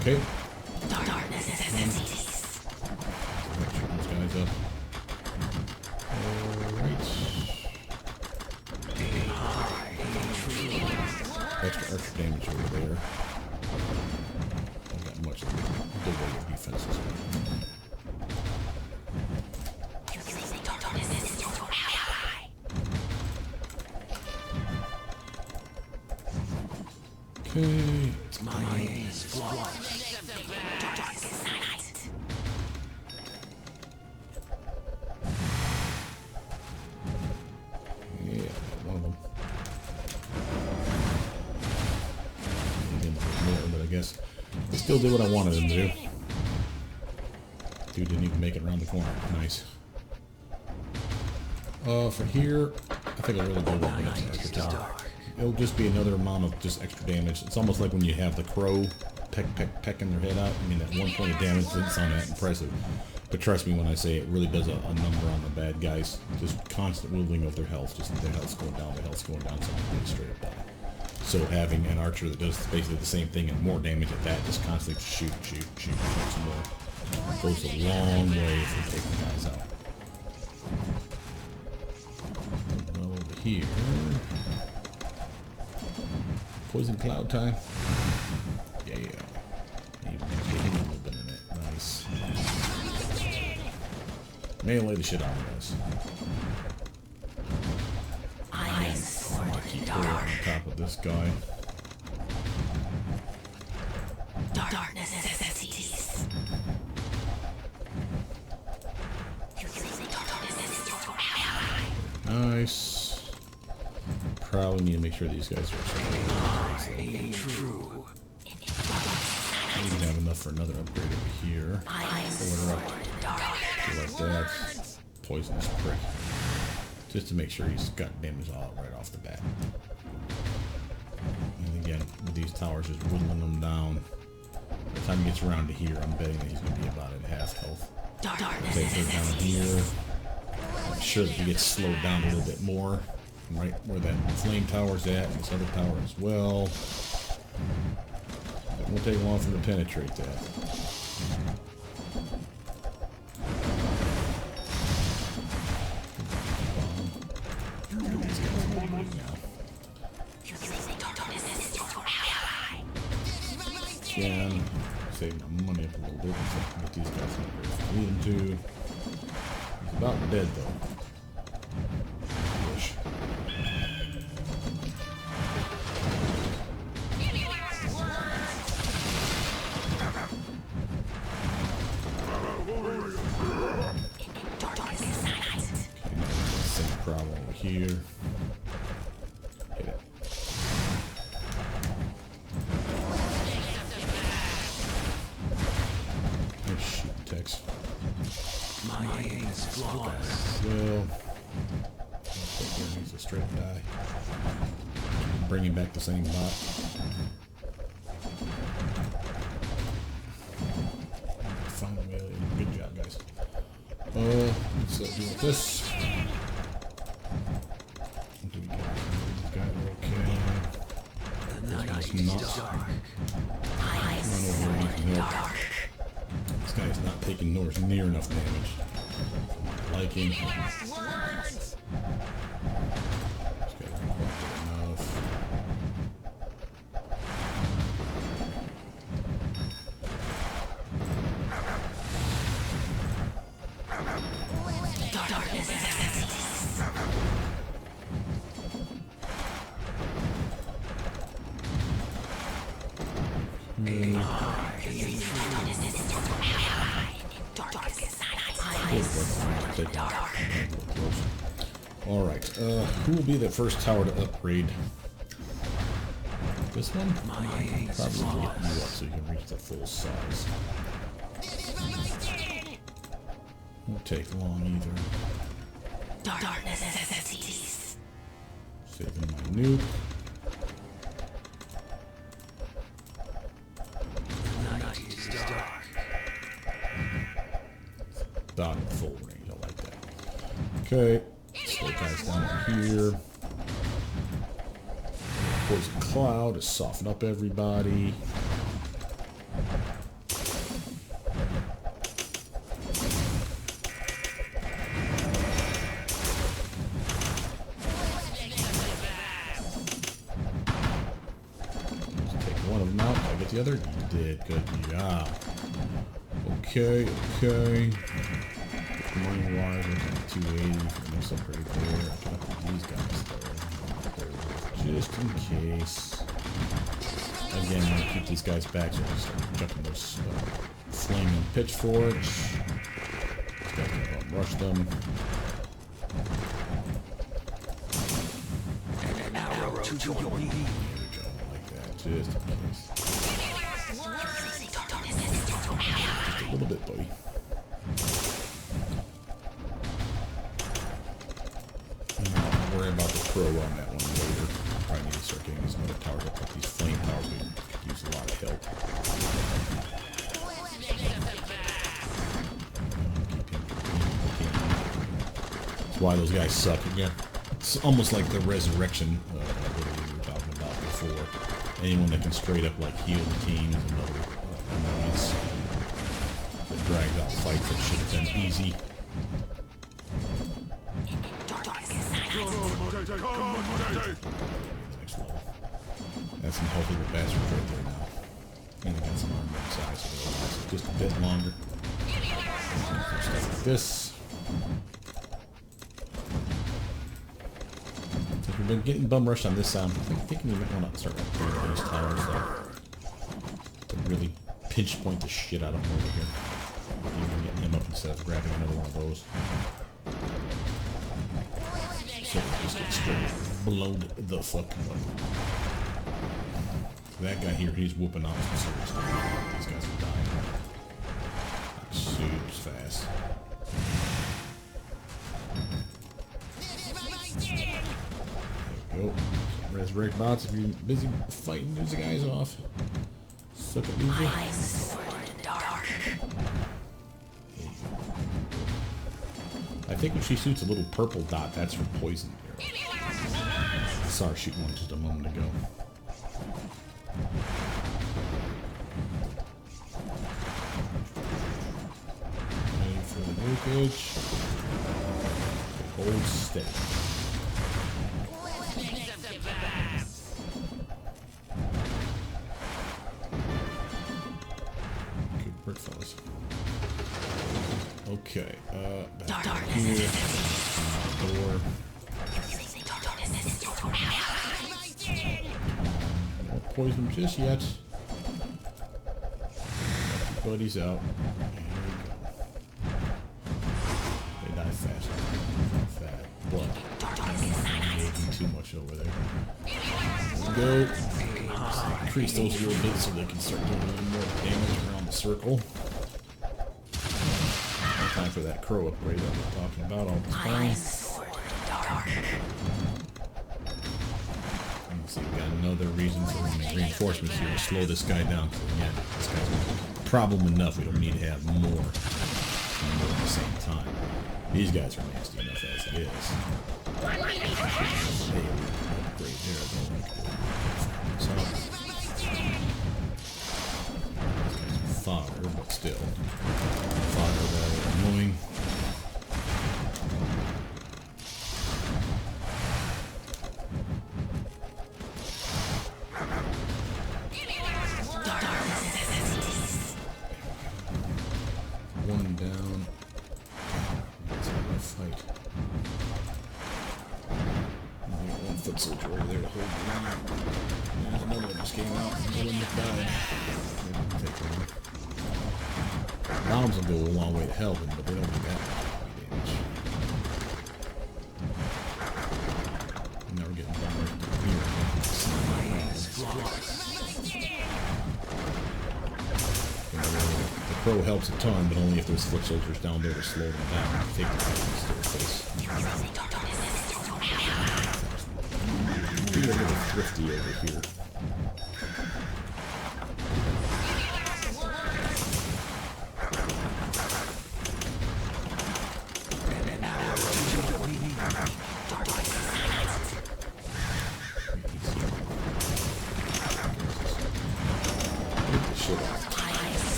Okay. Darkness necessities. Make sure those guys up. Alright. extra damage over there. Not that much of the way of defenses. You think darkness is your ally? Okay. My aim is flawless. Darkness night. Yeah, one of them. He didn't do more, but I guess he still did what I wanted him to do. Dude didn't even make it around the corner. Nice. For here, I think I'll really go with the Archer Tower. It'll just be another amount of just extra damage. It's almost like when you have the crow pecking their head out. I mean, that 1 point of damage doesn't sound that impressive. But trust me when I say it really does a number on the bad guys. Just constant whittling of their health. Just their health's going down, so I'm really straight up die. So having an archer that does basically the same thing and more damage at that, just constantly shoot some more, goes a long way for taking guys out. Well, over here, poison cloud time. Yeah, even getting a little bit in it. Nice. Melee the shit out of us. I am sword Keep in her on dark. top of this guy. Darkness necessities. You think darkness is your ally? Nice. Probably need to make sure these guys are Aim true. we can have enough for another upgrade over here. I am Pull her up. sword in dark. Do like that. Poisonous prick. Just to make sure he's got damage all right off the bat. And again, with these towers, just whittling them down. By the time he gets around to here, I'm betting that he's going to be about at half health. Darkness Take her down here. I'm sure that he gets slowed down a little bit more. Right where that flame tower's at, and this other tower as well. It won't take long for him to penetrate that. These guys are moving now. You think darkness is your ally? Again, saving our money up a little bit so I can get these guys up where I need them to. He's about dead though. Push. Darkness night. Same problem over here. Hit it. Nice shoot, Tex. My aim is flawless. Well, he's a straight die. Bringing back the same bot. Finally, good job, guys. Let's do with this. What do we got? This guy, okay. The night This is guy's not. dark. I am Run over and you can help. dark. This guy's not taking nowhere near enough damage. Liking. This guy's not enough. Darkness necessities. Darkness night. I am dark. Alright, who will be the first tower to upgrade? This one? My aim is Probably get you up flawless. so you can reach the full size. Won't take long either. Darkness necessities. Saving my nuke. The night is dark. About at full range, I like that. Okay, slow guys down here. Poison cloud to soften up everybody. the other? You did. Good job. Okay, okay. Money wise, there's 280 for the next upgrade there. I can upgrade these guys though. Just in case. Again, I'm gonna keep these guys back so I can start jumping those flaming pitchforks. These guys can rush them. An arrow to your knee. There we go, like that, just in case. Just a little bit, buddy. I'll worry about the pro on that one later. Probably need to start getting these other towers up, like these flame towers. We could use a lot of help. That's why those guys suck. Again, it's almost like the resurrection ability we were talking about before. Anyone that can straight up like heal the team is another annoyance that drags out fights that should have been easy. Next level. That's some healthy bastards right there now. And they got some armor inside, so they'll last just a bit longer. Stuff like this. So we've been getting bum rushed on this side. I'm thinking we might want to start upgrading those towers to really pinch point the shit out of them over here. Even getting them up instead of grabbing another one of those. So just get straight blown the fuck up. That guy here, he's whooping off some serious stuff. These guys are dying. Like super fast. There we go. Resurrect bots if you're busy fighting these guys off. Suck it, loser. I think when she shoots a little purple dot, that's for poison. I saw her shoot one just a moment ago. Ready for the nukage. Hold steady. Good work, fellas. Okay, back here. Door. Don't poison them just yet. Buddy's out. And here we go. They die fast. Fat. Blood. Moving too much over there. There we go. Increase those a little bit so they can start doing a little more damage around the circle. Time for that crow upgrade that we're talking about all the time. Let's see, we got another reason for reinforcements here to slow this guy down. Again, this guy's problem enough. We don't need to have more at the same time. These guys are nasty enough as it is. Hey, upgrade there. So, fodder, but still. Fodder that annoying. One down. Let's have a fight. One foot soldier over there to hold the line. There's another one just came out. Another one just died. Maybe take one. Bombs will go a long way to help him, but they don't do that much damage. Now we're getting bombed here. The crow helps a ton, but only if there's foot soldiers down there to slow them down. Take the face. Be a little thrifty over here.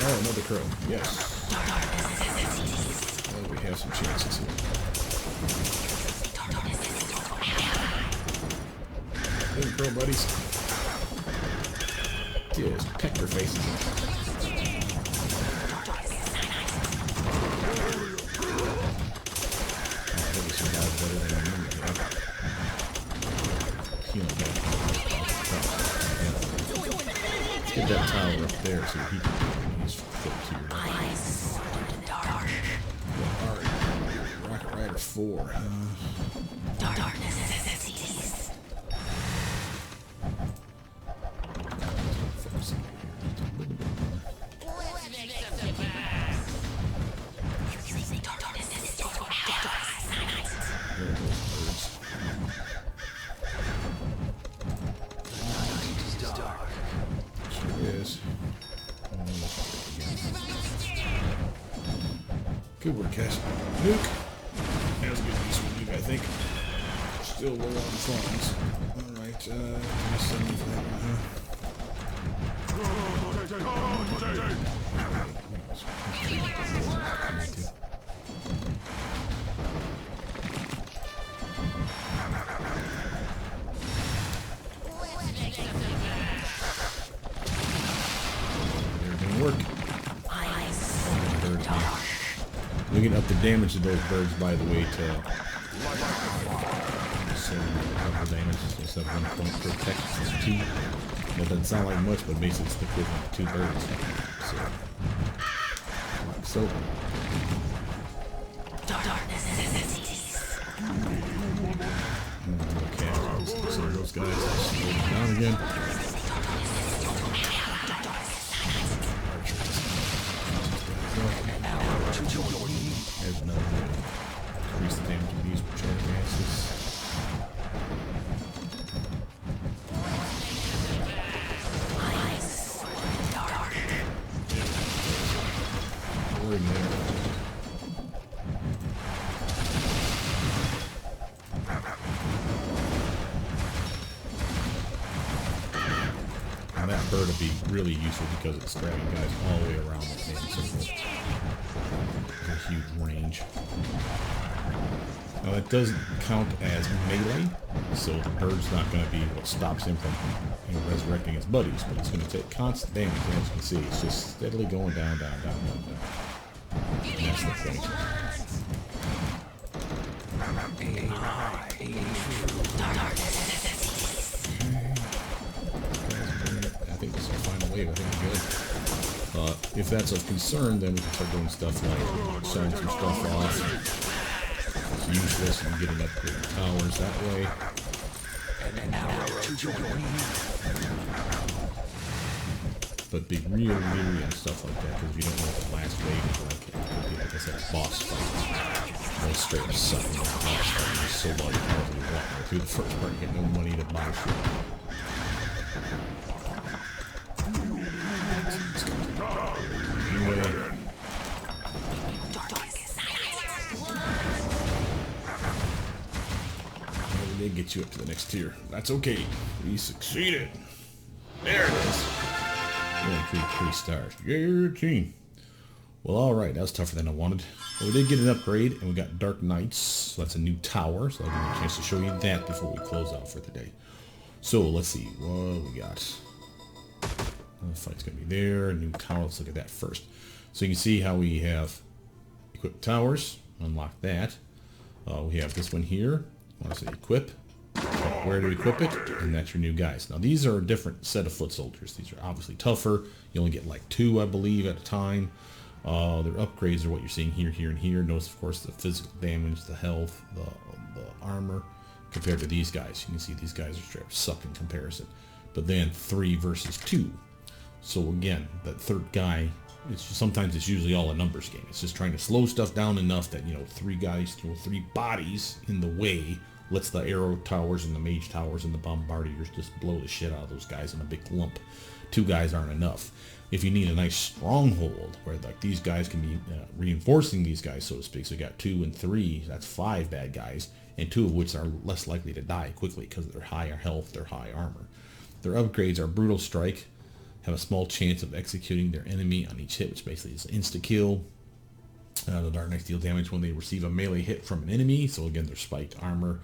Oh, another crow. Yes. Well, we have some chances here. Hey, crow buddies. Just peck your faces. Let's get that tower up there so he can use foot here. Alright, Rocket Rider 4. Darkness ceases. Good work, guys. Nuke. That was a good use of nuke, I think. Still low on funds. Alright, give me 70 for that one, huh? Everything work. We can up the damage to those birds, by the way, to double damage instead of 1 point per tech from 2. That doesn't sound like much, but basically it's the equivalent of 2 birds. So okay, so those guys slow down again. There's another way to increase the damage of these charge gases. We're in there. Now that bird will be really useful because it's grabbing guys all the way around the damn circle. A huge range. Now that doesn't count as melee, so the bird's not going to be what stops him from resurrecting his buddies, but it's going to take constant damage. As you can see, it's just steadily going down, down, down, down, down. And that's the point. I think this will find a wave. I think we're good. If that's of concern, then we can start doing stuff like selling some stuff off. It's useless and getting upgraded towers that way. But be real leery and stuff like that, because you don't know what the last wave is like. It could be, like I said, a boss fight. They'll straight up sucking the boss fight. You're so bloody powerful you walk right through the first part and get no money to buy shit. They get you up to the next tier. That's okay. We succeeded. There it is. Yeah, 3 stars. Yeah, team. Well, alright. That was tougher than I wanted. But we did get an upgrade, and we got Dark Knights. So that's a new tower. So I'll give you a chance to show you that before we close out for the day. So, let's see. What we got? The fight's going to be there. New tower. Let's look at that first. So you can see how we have equipped towers. Unlock that. We have this one here. I want to say equip. Where to equip it, and that's your new guys. Now these are a different set of foot soldiers. These are obviously tougher. You only get like 2, I believe, at a time. Their upgrades are what you're seeing here, here, and here. Notice, of course, the physical damage, the health, the armor, compared to these guys. You can see these guys are straight up suck in comparison. But then 3 versus 2. So again, that third guy, sometimes it's usually all a numbers game. It's just trying to slow stuff down enough that, 3 guys, 3 bodies in the way lets the arrow towers and the mage towers and the bombardiers just blow the shit out of those guys in a big lump. 2 guys aren't enough. If you need a nice stronghold where like these guys can be reinforcing these guys, so to speak, so you got 2 and 3, that's 5 bad guys, and 2 of which are less likely to die quickly because of their higher health, their high armor. Their upgrades are Brutal Strike, have a small chance of executing their enemy on each hit, which basically is insta-kill. The Dark Knights deal damage when they receive a melee hit from an enemy, so again, their spiked armor.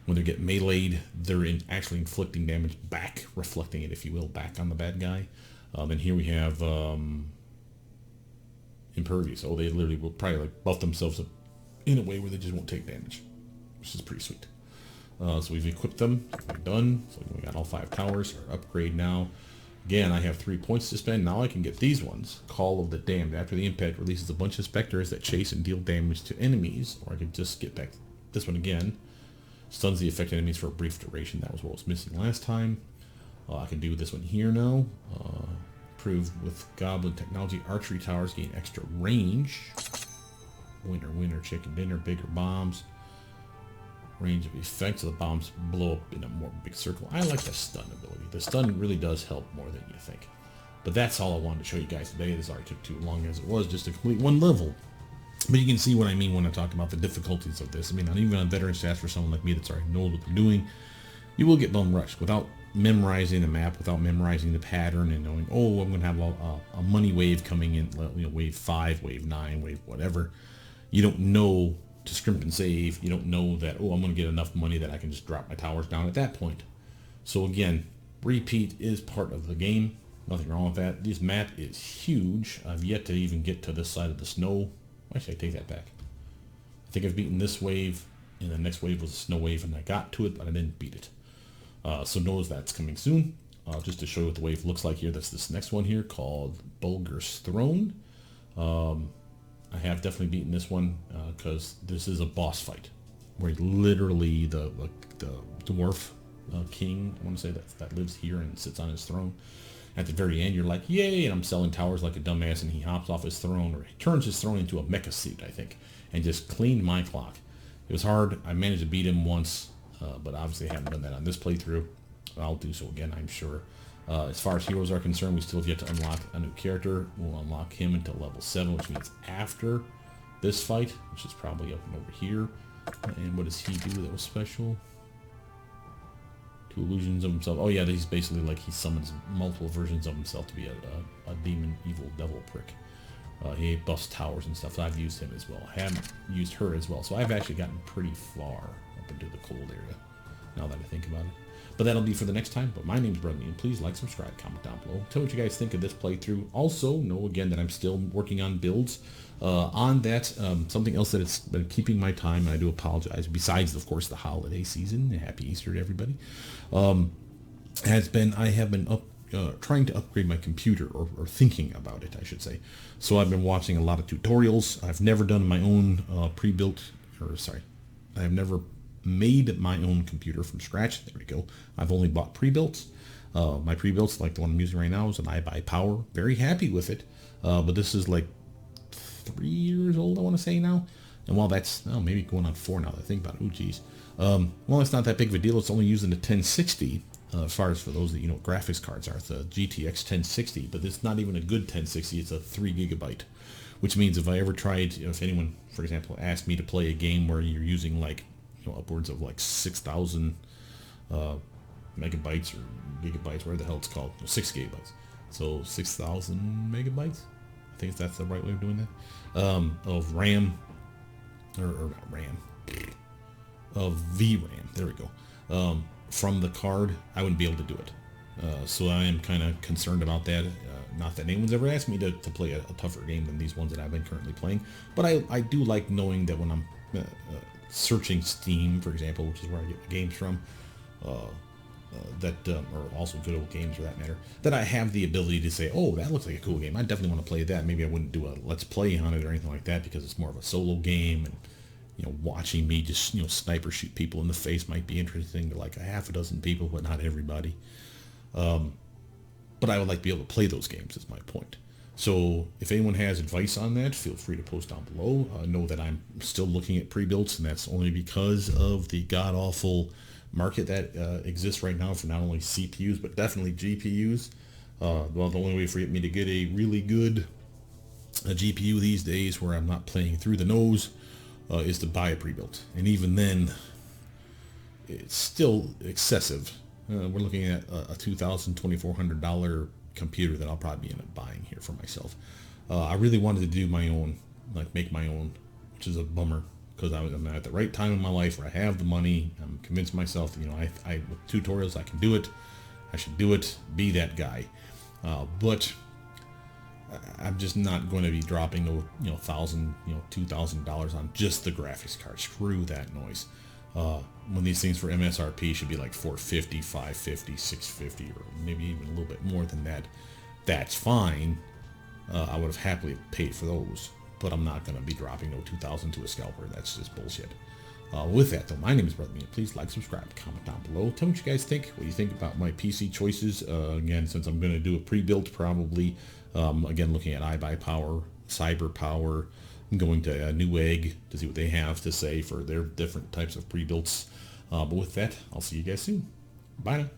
When they get meleeed, they're actually inflicting damage back, reflecting it, if you will, back on the bad guy. And here we have impervious. Oh, they literally will probably like buff themselves up in a way where they just won't take damage, which is pretty sweet. So we've equipped them. We're done. So we got all 5 towers. Our upgrade now. Again, I have 3 points to spend. Now I can get these ones. Call of the Damned. After the impact releases a bunch of specters that chase and deal damage to enemies. Or I could just get back this one again. Stuns the affected enemies for a brief duration. That was what was missing last time. I can do this one here now. Improved with Goblin Technology. Archery towers gain extra range. Winner, winner, chicken dinner. Bigger bombs. Range of effects. So the bombs blow up in a more big circle. I like the stun ability. The stun really does help more than you think. But that's all I wanted to show you guys today. This already took too long as it was just to complete one level. But you can see what I mean when I talk about the difficulties of this. I mean, not even on veteran stats for someone like me that's already knows what they're doing, you will get bum rushed without memorizing the map, without memorizing the pattern and knowing, oh, I'm going to have a money wave coming in, you know, wave 5, wave 9, wave whatever. You don't know to scrimp and save. You don't know that, oh, I'm going to get enough money that I can just drop my towers down at that point. So again, repeat is part of the game. Nothing wrong with that. This map is huge. I've yet to even get to this side of the snow. Why should I take that back? I think I've beaten this wave, and the next wave was a snow wave, and I got to it, but I didn't beat it. So knows that's coming soon. Just to show you what the wave looks like here, that's this next one here called Bulgar's Throne. I have definitely beaten this one because this is a boss fight where literally the dwarf king, I want to say that lives here and sits on his throne. At the very end, you're like, yay, and I'm selling towers like a dumbass, and he hops off his throne, or he turns his throne into a mecha suit, I think, and just cleaned my clock. It was hard. I managed to beat him once, but obviously I haven't done that on this playthrough. I'll do so again, I'm sure. As far as heroes are concerned, we still have yet to unlock a new character. We'll unlock him until level 7, which means after this fight, which is probably up and over here. And what does he do that was special? 2 illusions of himself. Oh yeah, he's basically like he summons multiple versions of himself to be a demon, evil, devil prick. He buffs towers and stuff. So I've used him as well. I haven't used her as well. So I've actually gotten pretty far up into the cold area, now that I think about it. But that'll be for the next time. But my name's Brother Ian. Please like, subscribe, comment down below. Tell me what you guys think of this playthrough. Also, know again that I'm still working on builds. On that, something else that it's been keeping my time, and I do apologize, besides, of course, the holiday season. Happy Easter to everybody. I have been trying to upgrade my computer, or thinking about it, I should say. So I've been watching a lot of tutorials. I've never done my own I have never made my own computer from scratch. There we go. I've only bought pre-builts. My pre-builts, like the one I'm using right now, is an iBuyPower. Very happy with it. But this is like 3 years old, I want to say now. And while that's maybe going on 4 now that I think about it. Oh, geez. Well, it's not that big of a deal. It's only using a 1060. As far as for those that you know what graphics cards are, it's a GTX 1060, but it's not even a good 1060. It's a 3 gigabyte, which means if I ever tried, if anyone, for example, asked me to play a game where you're using like upwards of like 6,000 megabytes or gigabytes, whatever the hell it's called, 6 gigabytes, so 6,000 megabytes. I think that's the right way of doing that. Of RAM, or not RAM, of VRAM. There we go. From the card, I wouldn't be able to do it. So I am kind of concerned about that. Not that anyone's ever asked me to play a tougher game than these ones that I've been currently playing, but I do like knowing that when I'm searching Steam, for example, which is where I get the games from, or also good old games for that matter, that I have the ability to say, oh, that looks like a cool game. I definitely want to play that. Maybe I wouldn't do a let's play on it or anything like that because it's more of a solo game, and watching me just, sniper shoot people in the face might be interesting to like a half a dozen people, but not everybody. But I would like to be able to play those games, is my point. So if anyone has advice on that, feel free to post down below. Know that I'm still looking at pre-builts, and that's only because of the god-awful market that exists right now for not only CPUs, but definitely GPUs. Well, the only way for me to get a really good GPU these days where I'm not playing through the nose is to buy a pre-built, and even then it's still excessive. We're looking at a $2,000, $2,400 computer that I'll probably end up buying here for myself. I really wanted to do my own, like make my own, which is a bummer because I'm at the right time in my life where I have the money. I'm convinced myself, you know, I with tutorials I can do it. I should do it. Be that guy. But I'm just not going to be dropping no, you know, $1,000, you know, $2,000 on just the graphics card. Screw that noise. When these things for MSRP should be like $450, $550, $650, or maybe even a little bit more than that. That's fine. I would have happily paid for those, but I'm not going to be dropping no $2,000 to a scalper. That's just bullshit. With that, though, my name is Brother Mia. Please like, subscribe, comment down below. Tell me what you guys think. What do you think about my PC choices? Again, since I'm going to do a pre-built probably, again, looking at iBuyPower, CyberPower, I'm going to Newegg to see what they have to say for their different types of pre-builts. But with that, I'll see you guys soon. Bye now.